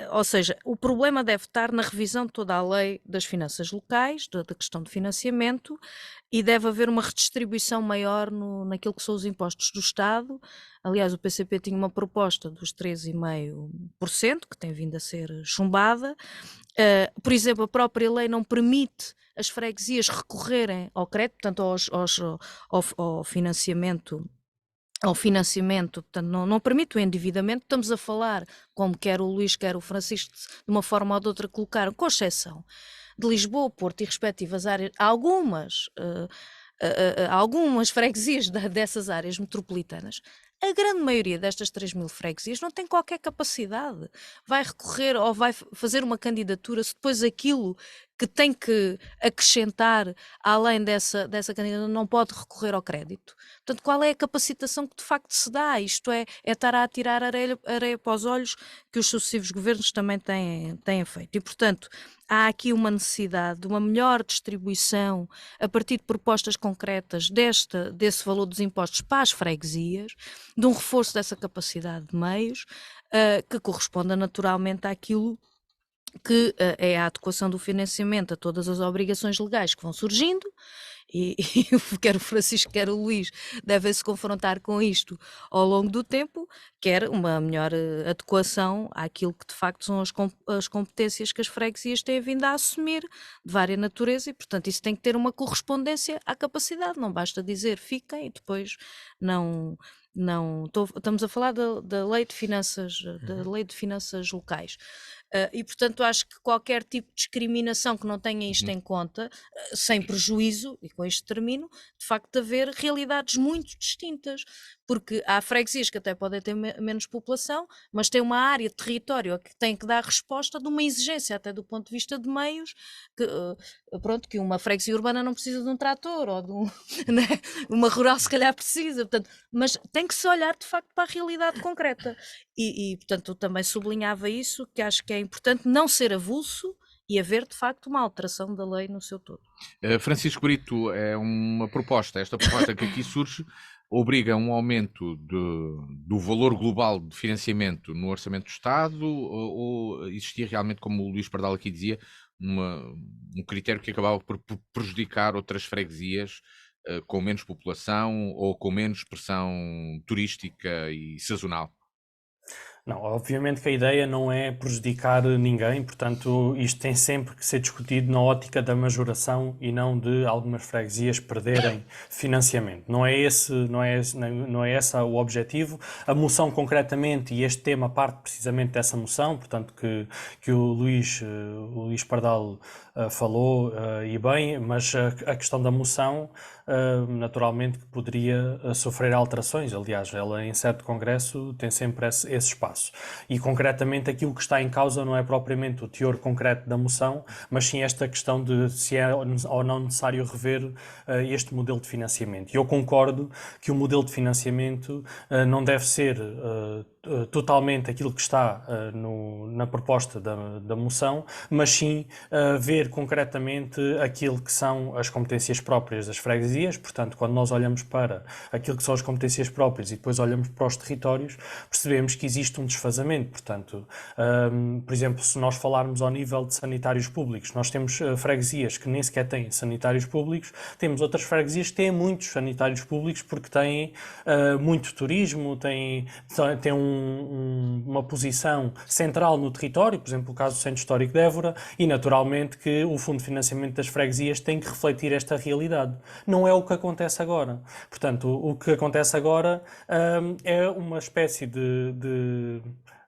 ou seja, o problema deve estar na revisão de toda a lei das finanças locais, da questão de financiamento, e deve haver uma redistribuição maior naquilo que são os impostos do Estado. Aliás, o PCP tinha uma proposta dos 13,5%, que tem vindo a ser chumbada. Por exemplo, a própria lei não permite as freguesias recorrerem ao crédito, portanto ao financiamento, portanto, não permite o endividamento. Estamos a falar, como quer o Luís, quer o Francisco, de uma forma ou de outra colocaram, com exceção de Lisboa, Porto e respectivas áreas, algumas freguesias dessas áreas metropolitanas. A grande maioria destas 3.000 freguesias não tem qualquer capacidade. Vai recorrer ou vai fazer uma candidatura se depois aquilo que tem que acrescentar, além dessa candidatura, não pode recorrer ao crédito. Portanto, qual é a capacitação que de facto se dá? Isto é estar a atirar areia para os olhos que os sucessivos governos também têm feito. E, portanto, há aqui uma necessidade de uma melhor distribuição a partir de propostas concretas desse valor dos impostos para as freguesias, de um reforço dessa capacidade de meios, que corresponda naturalmente àquilo que é a adequação do financiamento a todas as obrigações legais que vão surgindo, e quer o Francisco, quer o Luís devem-se confrontar com isto ao longo do tempo, quer uma melhor adequação àquilo que de facto são as competências que as freguesias têm vindo a assumir de várias natureza, e portanto isso tem que ter uma correspondência à capacidade, não basta dizer fiquem e depois não estamos a falar da lei de finanças, locais. E portanto acho que qualquer tipo de discriminação que não tenha isto em conta, sem prejuízo, e com isto termino, de facto haver realidades muito distintas, porque há freguesias que até podem ter menos população, mas têm uma área de território a que têm que dar resposta de uma exigência até do ponto de vista de meios, que uma freguesia urbana não precisa de um trator, ou de né? Uma rural se calhar precisa, portanto, mas tem que se olhar de facto para a realidade concreta. E portanto, eu também sublinhava isso, que acho que é importante não ser avulso e haver de facto uma alteração da lei no seu todo. Francisco Brito, esta proposta que aqui surge obriga um aumento do valor global de financiamento no Orçamento do Estado, ou existia realmente, como o Luís Pardal aqui dizia, um critério que acabava por prejudicar outras freguesias com menos população ou com menos pressão turística e sazonal? Não, obviamente que a ideia não é prejudicar ninguém, portanto isto tem sempre que ser discutido na ótica da majoração e não de algumas freguesias perderem financiamento. Não é esse o objetivo. A moção concretamente, e este tema parte precisamente dessa moção, portanto que o Luís Pardal falou e bem, mas a questão da moção naturalmente que poderia sofrer alterações. Aliás, ela em sede de Congresso tem sempre esse espaço. E concretamente aquilo que está em causa não é propriamente o teor concreto da moção, mas sim esta questão de se é ou não necessário rever este modelo de financiamento. E eu concordo que o modelo de financiamento não deve ser totalmente aquilo que está na proposta da moção, mas sim ver concretamente aquilo que são as competências próprias das freguesias. Portanto, quando nós olhamos para aquilo que são as competências próprias e depois olhamos para os territórios, percebemos que existe um desfazamento. Portanto, por exemplo, se nós falarmos ao nível de sanitários públicos, nós temos freguesias que nem sequer têm sanitários públicos, temos outras freguesias que têm muitos sanitários públicos porque têm muito turismo, têm uma posição central no território, por exemplo, o caso do Centro Histórico de Évora, e naturalmente que o Fundo de Financiamento das Freguesias tem que refletir esta realidade. Não é o que acontece agora. Portanto, o que acontece agora é uma espécie de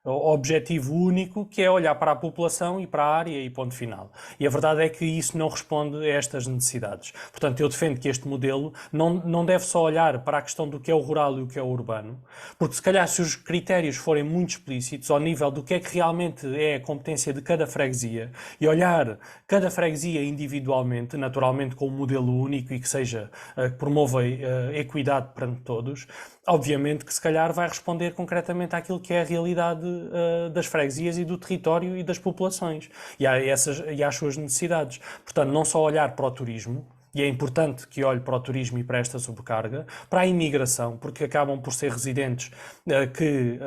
objetivo único, que é olhar para a população e para a área e ponto final. E a verdade é que isso não responde a estas necessidades. Portanto, eu defendo que este modelo não deve só olhar para a questão do que é o rural e o que é o urbano, porque se calhar se os critérios forem muito explícitos ao nível do que é que realmente é a competência de cada freguesia e olhar cada freguesia individualmente, naturalmente com um modelo único e que seja, que promova equidade perante todos, obviamente que se calhar vai responder concretamente àquilo que é a realidade das freguesias e do território e das populações e às suas necessidades. Portanto, não só olhar para o turismo, e é importante que olhe para o turismo e para esta sobrecarga, para a imigração, porque acabam por ser residentes que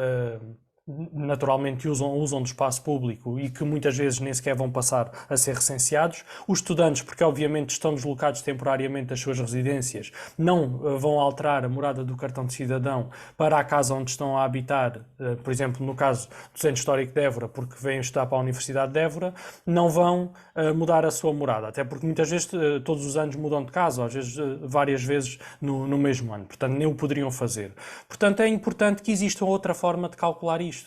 naturalmente usam do espaço público e que muitas vezes nem sequer vão passar a ser recenseados. Os estudantes, porque obviamente estão deslocados temporariamente das suas residências, não vão alterar a morada do cartão de cidadão para a casa onde estão a habitar, por exemplo, no caso do Centro Histórico de Évora, porque vêm estudar para a Universidade de Évora, não vão mudar a sua morada, até porque muitas vezes todos os anos mudam de casa, às vezes várias vezes no mesmo ano, portanto nem o poderiam fazer. Portanto, é importante que exista outra forma de calcular isto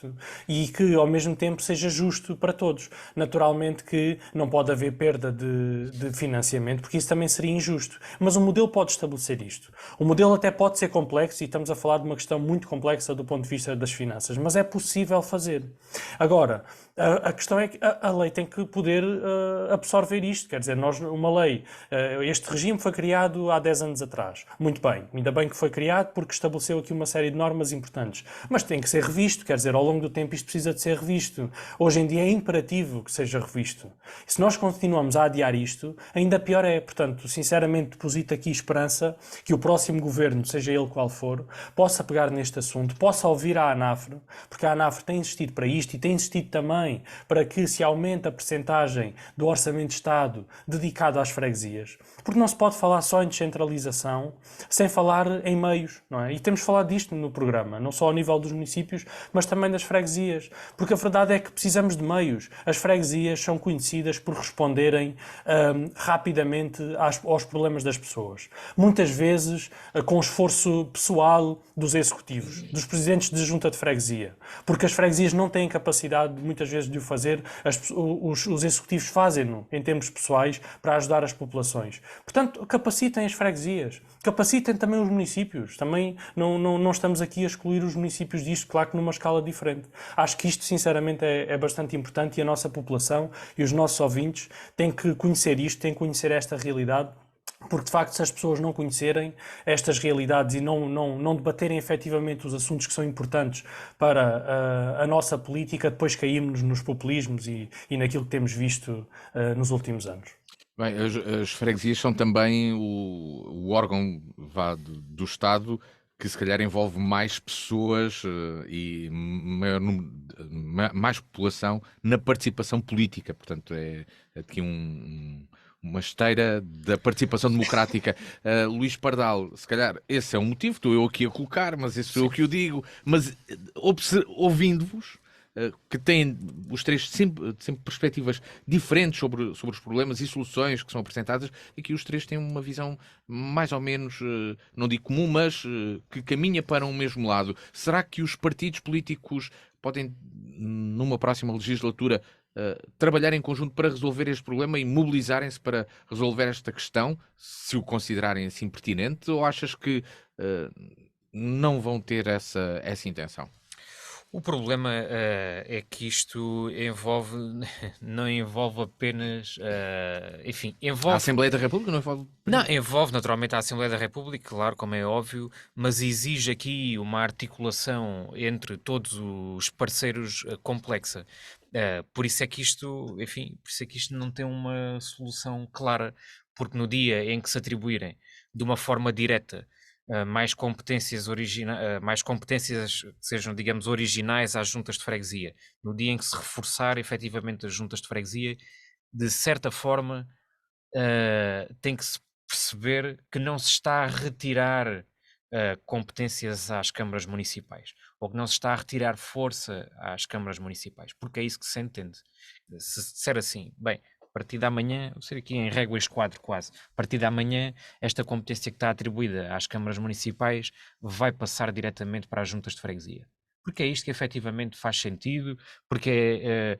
e que ao mesmo tempo seja justo para todos. Naturalmente que não pode haver perda de financiamento, porque isso também seria injusto, mas o modelo pode estabelecer isto. O modelo até pode ser complexo e estamos a falar de uma questão muito complexa do ponto de vista das finanças, mas é possível fazer. Agora, a questão é que a lei tem que poder absorver isto, quer dizer, uma lei, este regime foi criado há 10 anos atrás, muito bem, ainda bem que foi criado porque estabeleceu aqui uma série de normas importantes, mas tem que ser revisto, quer dizer, ao longo do tempo isto precisa de ser revisto. Hoje em dia é imperativo que seja revisto. E se nós continuamos a adiar isto, ainda pior é. Portanto, sinceramente, deposito aqui esperança que o próximo governo, seja ele qual for, possa pegar neste assunto, possa ouvir a ANAFRE, porque a ANAFRE tem insistido para isto e tem insistido também para que se aumente a percentagem do Orçamento de Estado dedicado às freguesias. Porque não se pode falar só em descentralização sem falar em meios, não é? E temos falado disto no programa, não só ao nível dos municípios, mas também das freguesias. Porque a verdade é que precisamos de meios. As freguesias são conhecidas por responderem rapidamente aos problemas das pessoas. Muitas vezes com esforço pessoal dos executivos, dos presidentes de junta de freguesia. Porque as freguesias não têm capacidade, muitas vezes, de o fazer. Os executivos fazem-no em termos pessoais para ajudar as populações. Portanto, capacitem as freguesias. Capacitem também os municípios. Também não estamos aqui a excluir os municípios disto, claro que numa escala diferente. Acho que isto, sinceramente, é bastante importante e a nossa população e os nossos ouvintes têm que conhecer isto, têm que conhecer esta realidade, porque, de facto, se as pessoas não conhecerem estas realidades e não debaterem efetivamente os assuntos que são importantes para a nossa política, depois caímos nos populismos e naquilo que temos visto nos últimos anos. Bem, as freguesias são também o órgão do Estado que se calhar envolve mais pessoas e mais população na participação política. Portanto, é aqui uma esteira da participação democrática. Luís Pardal, se calhar esse é um motivo, estou eu aqui a colocar, mas esse sou eu que o digo, mas ouvindo-vos, que têm os três sempre perspectivas diferentes sobre os problemas e soluções que são apresentadas, e que os três têm uma visão mais ou menos, não digo comum, mas que caminha para um mesmo lado. Será que os partidos políticos podem, numa próxima legislatura, trabalhar em conjunto para resolver este problema e mobilizarem-se para resolver esta questão, se o considerarem assim pertinente, ou achas que não vão ter essa intenção? O problema é que isto não envolve apenas, enfim, A envolve. Assembleia da República não envolve... Não, envolve naturalmente a Assembleia da República, claro, como é óbvio, mas exige aqui uma articulação entre todos os parceiros complexa. Por isso é que isto, enfim, por isso é que isto não tem uma solução clara, porque no dia em que se atribuírem de uma forma direta mais competências que sejam, digamos, originais às juntas de freguesia, no dia em que se reforçar efetivamente as juntas de freguesia, de certa forma tem que se perceber que não se está a retirar competências às câmaras municipais, ou que não se está a retirar força às câmaras municipais, porque é isso que se entende. Se disser assim, bem, a partir de amanhã, vou ser aqui em réguas quadro quase, a partir de amanhã esta competência que está atribuída às câmaras municipais vai passar diretamente para as juntas de freguesia. Porque é isto que efetivamente faz sentido, porque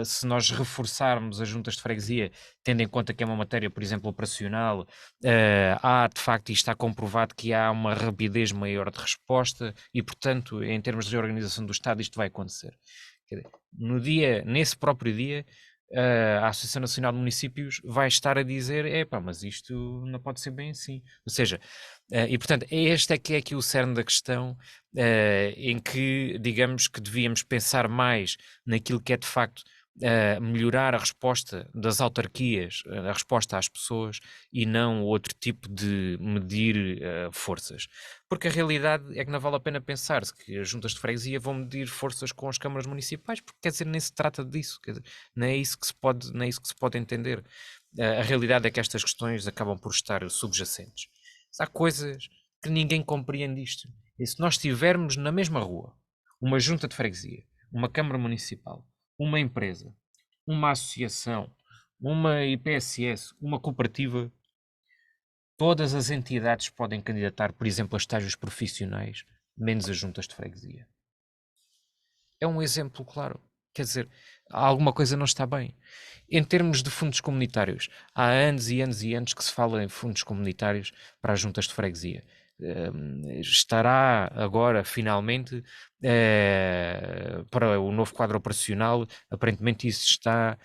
se nós reforçarmos as juntas de freguesia, tendo em conta que é uma matéria, por exemplo, operacional, há de facto, e está comprovado que há uma rapidez maior de resposta e, portanto, em termos de reorganização do Estado, isto vai acontecer. Quer dizer, nesse próprio dia, a Associação Nacional de Municípios vai estar a dizer, epá, mas isto não pode ser bem assim. Ou seja, e portanto, este é que é aqui o cerne da questão, em que, digamos que devíamos pensar mais naquilo que é de facto melhorar a resposta das autarquias, a resposta às pessoas, e não outro tipo de medir forças. Porque a realidade é que não vale a pena pensar-se que as juntas de freguesia vão medir forças com as câmaras municipais, porque quer dizer, nem se trata disso, quer dizer, não é isso que se pode entender. A realidade é que estas questões acabam por estar subjacentes. Há coisas que ninguém compreende isto. E se nós estivermos na mesma rua, uma junta de freguesia, uma câmara municipal, uma empresa, uma associação, uma IPSS, uma cooperativa, todas as entidades podem candidatar, por exemplo, a estágios profissionais, menos as juntas de freguesia. É um exemplo claro. Quer dizer, alguma coisa não está bem. Em termos de fundos comunitários, há anos e anos e anos que se fala em fundos comunitários para as juntas de freguesia. Estará agora, finalmente, para o novo quadro operacional, aparentemente isso está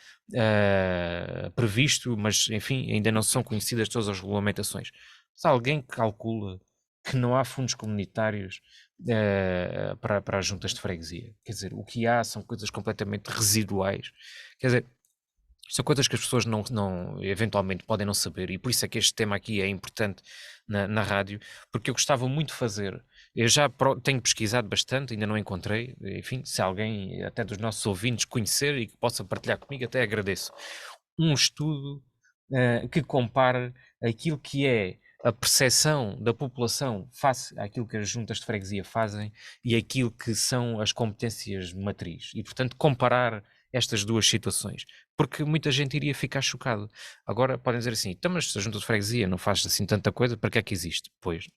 previsto, mas, enfim, ainda não são conhecidas todas as regulamentações. Se alguém calcula que não há fundos comunitários para as juntas de freguesia, quer dizer, o que há são coisas completamente residuais, quer dizer, são coisas que as pessoas eventualmente podem não saber, e por isso é que este tema aqui é importante na rádio, porque eu gostava muito de fazer. Eu já tenho pesquisado bastante, ainda não encontrei, enfim, se alguém, até dos nossos ouvintes, conhecer e que possa partilhar comigo, até agradeço. Um estudo que compare aquilo que é a percepção da população face àquilo que as juntas de freguesia fazem e aquilo que são as competências matriz. E, portanto, comparar estas duas situações, porque muita gente iria ficar chocado. Agora podem dizer assim, então, mas se a junta de freguesia não faz assim tanta coisa, para que é que existe? Pois,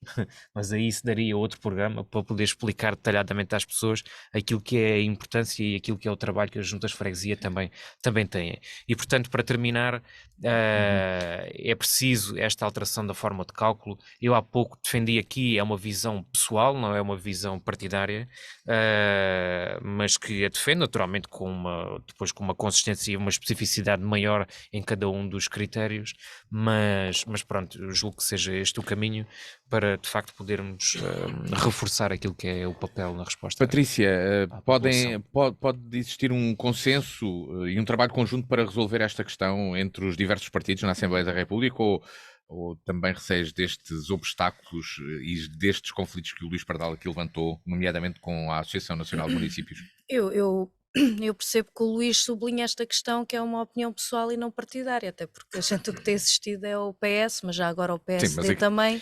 mas aí se daria outro programa para poder explicar detalhadamente às pessoas aquilo que é a importância e aquilo que é o trabalho que as juntas de freguesia também têm. E, portanto, para terminar, é preciso esta alteração da forma de cálculo. Eu há pouco defendi aqui, é uma visão pessoal, não é uma visão partidária, mas que a defendo naturalmente depois com uma consistência e uma especificidade maior em cada um dos critérios, mas pronto, eu julgo que seja este o caminho para de facto podermos reforçar aquilo que é o papel na resposta. Patrícia, pode existir um consenso e um trabalho conjunto para resolver esta questão entre os diversos partidos na Assembleia da República, ou também receios destes obstáculos e destes conflitos que o Luís Pardal aqui levantou, nomeadamente com a Associação Nacional de Municípios? Eu percebo que o Luís sublinha esta questão, que é uma opinião pessoal e não partidária, até porque a gente o que tem assistido é o PS, mas já agora o PSD Sim, também.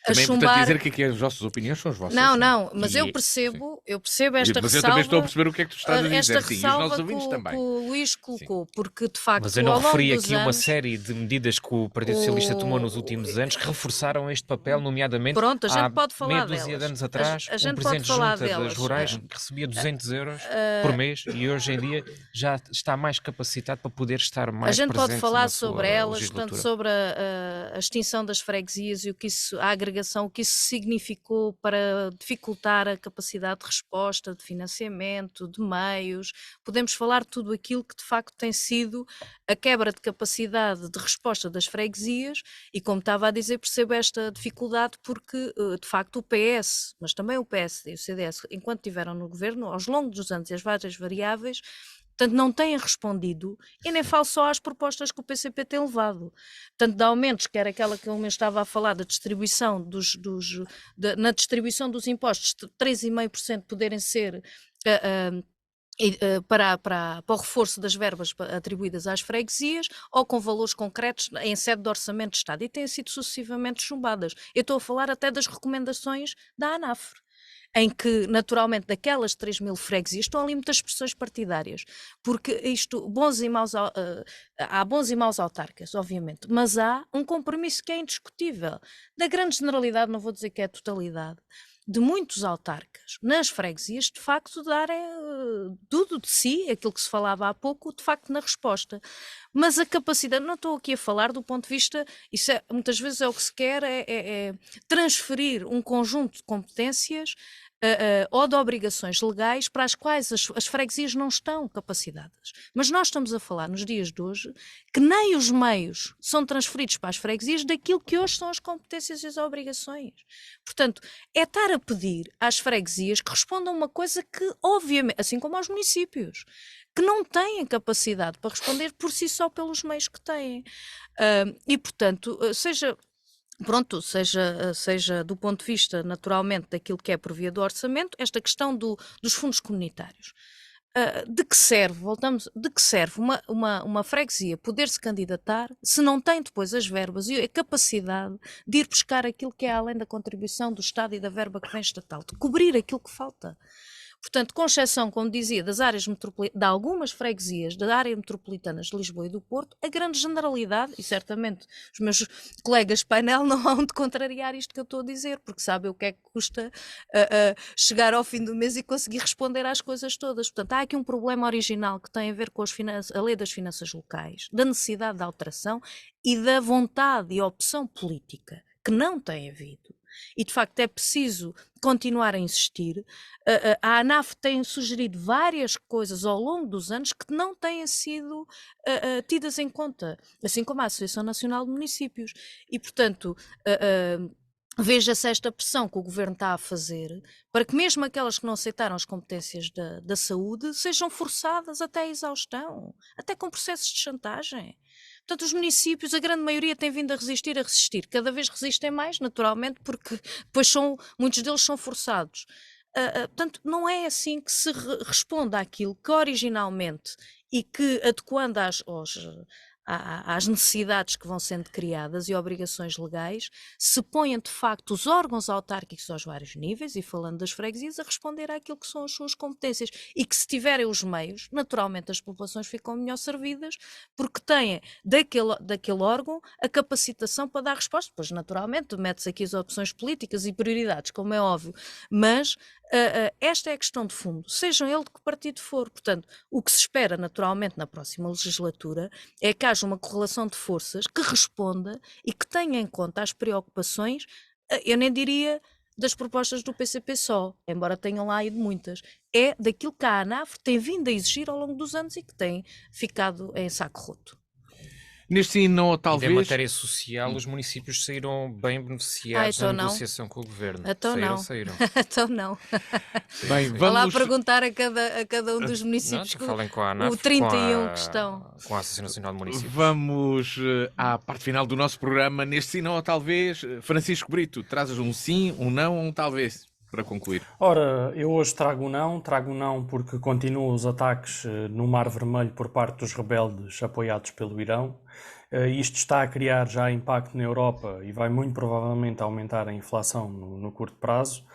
Também é importante dizer que aqui as vossas opiniões são as vossas. Não, mas eu percebo esta ressalva. Mas eu também estou a perceber o que é que tu estás a dizer, esta sim, e os ressalva nossos ouvintes também. que o Luís colocou, porque de facto mas eu não ao longo referi dos aqui anos, uma série de medidas que o Partido Socialista tomou nos últimos anos que reforçaram este papel, nomeadamente pronto, a gente pode falar meia dúzia delas. de anos atrás, a gente um pode presidente falar junta delas. das rurais que recebia 200 euros por mês e hoje em dia já está mais capacitado para poder estar mais presente. A gente pode falar na sobre sua elas, legislatura. portanto, sobre a extinção das freguesias e o que isso, a agregação obrigação, o que isso significou para dificultar a capacidade de resposta, de financiamento, de meios. Podemos falar de tudo aquilo que de facto tem sido a quebra de capacidade de resposta das freguesias e, como estava a dizer, percebo esta dificuldade porque de facto o PS, mas também o PSD e o CDS, enquanto estiveram no governo, aos longos dos anos e as várias variáveis, portanto, não têm respondido, e nem falo só às propostas que o PCP tem levado, tanto de aumentos, quer aquela que eu mesmo estava a falar, da distribuição na distribuição dos impostos, 3,5% poderem ser para o reforço das verbas atribuídas às freguesias, ou com valores concretos em sede de orçamento de Estado, e têm sido sucessivamente chumbadas. Eu estou a falar até das recomendações da ANAFRE, em que, naturalmente, daquelas 3.000 freguesias, estão ali muitas expressões partidárias, porque isto, há bons e maus autarcas, obviamente, mas há um compromisso que é indiscutível, da grande generalidade, não vou dizer que é a totalidade, de muitos autarcas nas freguesias, de facto, darem tudo de si, aquilo que se falava há pouco, de facto, na resposta. Mas a capacidade, não estou aqui a falar do ponto de vista, isso muitas vezes é o que se quer, é transferir um conjunto de competências ou de obrigações legais para as quais as freguesias não estão capacitadas. Mas nós estamos a falar, nos dias de hoje, que nem os meios são transferidos para as freguesias daquilo que hoje são as competências e as obrigações. Portanto, é estar a pedir às freguesias que respondam a uma coisa que, obviamente, assim como aos municípios, que não têm capacidade para responder por si só pelos meios que têm. E, portanto, seja do ponto de vista, naturalmente, daquilo que é por via do orçamento, esta questão dos fundos comunitários. De que serve uma freguesia poder-se candidatar se não tem depois as verbas e a capacidade de ir buscar aquilo que é além da contribuição do Estado e da verba que vem estatal, de cobrir aquilo que falta? Portanto, com exceção, como dizia, das áreas de algumas freguesias da área metropolitana de Lisboa e do Porto, a grande generalidade, e certamente os meus colegas de painel não hão de contrariar isto que eu estou a dizer, porque sabem o que é que custa chegar ao fim do mês e conseguir responder às coisas todas. Portanto, há aqui um problema original que tem a ver com a lei das finanças locais, da necessidade de alteração e da vontade e opção política, que não tem havido. E, de facto, é preciso continuar a insistir. A ANAF tem sugerido várias coisas ao longo dos anos que não têm sido tidas em conta, assim como a Associação Nacional de Municípios. E, portanto, veja-se esta pressão que o Governo está a fazer para que mesmo aquelas que não aceitaram as competências da saúde sejam forçadas até à exaustão, até com processos de chantagem. Portanto, os municípios, a grande maioria tem vindo a resistir. Cada vez resistem mais, naturalmente, porque depois muitos deles são forçados. Portanto, não é assim que se responde àquilo que originalmente e que, adequando às necessidades que vão sendo criadas e obrigações legais, se ponham de facto os órgãos autárquicos aos vários níveis, e falando das freguesias, a responder àquilo que são as suas competências, e que se tiverem os meios, naturalmente as populações ficam melhor servidas, porque têm daquele órgão a capacitação para dar resposta. Pois naturalmente mete-se aqui as opções políticas e prioridades, como é óbvio, mas esta é a questão de fundo, sejam ele de que partido for. Portanto, o que se espera naturalmente na próxima legislatura é que haja uma correlação de forças que responda e que tenha em conta as preocupações, eu nem diria das propostas do PCP só, embora tenham lá ido muitas, é daquilo que a ANAF tem vindo a exigir ao longo dos anos e que tem ficado em saco roto. Neste sim, não, E talvez. da matéria social, os municípios saíram bem beneficiados então na não. negociação com o Governo. Então não. Saíram. Então não. Bem, Vá lá vamos. perguntar a cada um dos Não, municípios falem com a ANAF, o 31 com que estão. com a Associação Nacional de Municípios. Vamos à parte final do nosso programa. Neste sim, não, ou talvez. Francisco Brito, trazes um sim, um não ou um talvez, para concluir. Ora, eu hoje trago um não porque continuam os ataques no Mar Vermelho por parte dos rebeldes apoiados pelo Irão. Isto está a criar já impacto na Europa e vai muito provavelmente aumentar a inflação no curto prazo.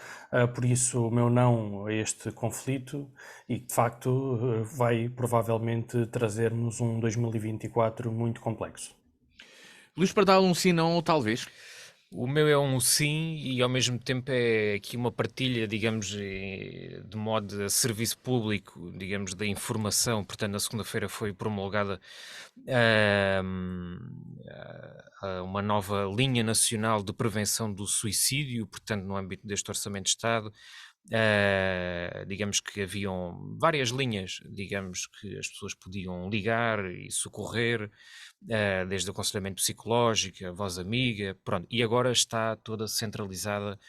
Por isso, o meu não a este conflito e, de facto, vai provavelmente trazer-nos um 2024 muito complexo. Luís Pardal, um sim, não ou talvez. O meu é um sim e ao mesmo tempo é aqui uma partilha, digamos, de modo de serviço público, digamos, da informação. Portanto, na segunda-feira foi promulgada ahm, uma nova linha nacional de prevenção do suicídio, portanto, no âmbito deste Orçamento de Estado. Digamos que haviam várias linhas, digamos, que as pessoas podiam ligar e socorrer, desde o aconselhamento psicológico, a voz amiga, pronto, e agora está toda centralizada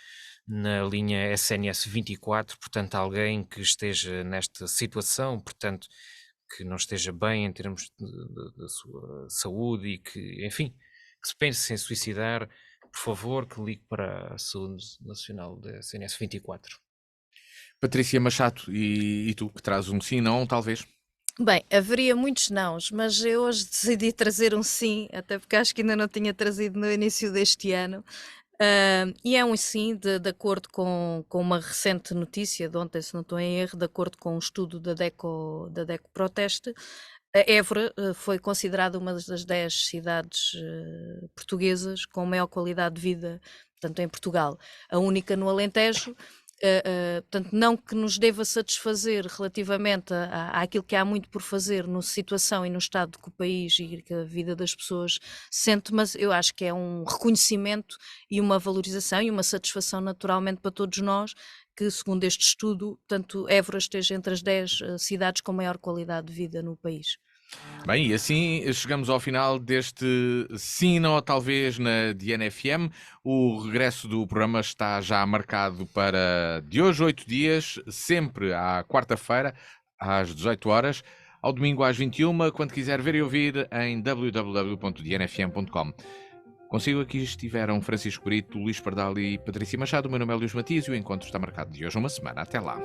na linha SNS 24, portanto, alguém que esteja nesta situação, portanto, que não esteja bem em termos da sua saúde e que, enfim, que se pense em suicidar, por favor, que ligue para a Saúde Nacional da SNS 24. Patrícia Machado, e tu que traz um sim, não, talvez? Bem, haveria muitos nãos, mas eu hoje decidi trazer um sim, até porque acho que ainda não tinha trazido no início deste ano. E é um sim, de acordo com uma recente notícia de ontem, se não estou em erro, de acordo com um estudo da DECO Proteste, a Évora foi considerada uma das 10 cidades portuguesas com maior qualidade de vida, portanto, em Portugal. A única no Alentejo. Portanto, não que nos deva satisfazer relativamente àquilo que há muito por fazer na situação e no estado que o país e que a vida das pessoas sente, mas eu acho que é um reconhecimento e uma valorização e uma satisfação naturalmente para todos nós que, segundo este estudo, tanto Évora esteja entre as 10 cidades com maior qualidade de vida no país. Bem, e assim chegamos ao final deste sim, não, talvez na DNFM. O regresso do programa está já marcado para de hoje, 8 dias, sempre à quarta-feira, às 18 horas, ao domingo às 21, quando quiser ver e ouvir em www.dnfm.com. Consigo aqui estiveram Francisco Brito, Luís Pardal e Patrícia Machado. O meu nome é Luís Matias e o encontro está marcado de hoje a uma semana. Até lá.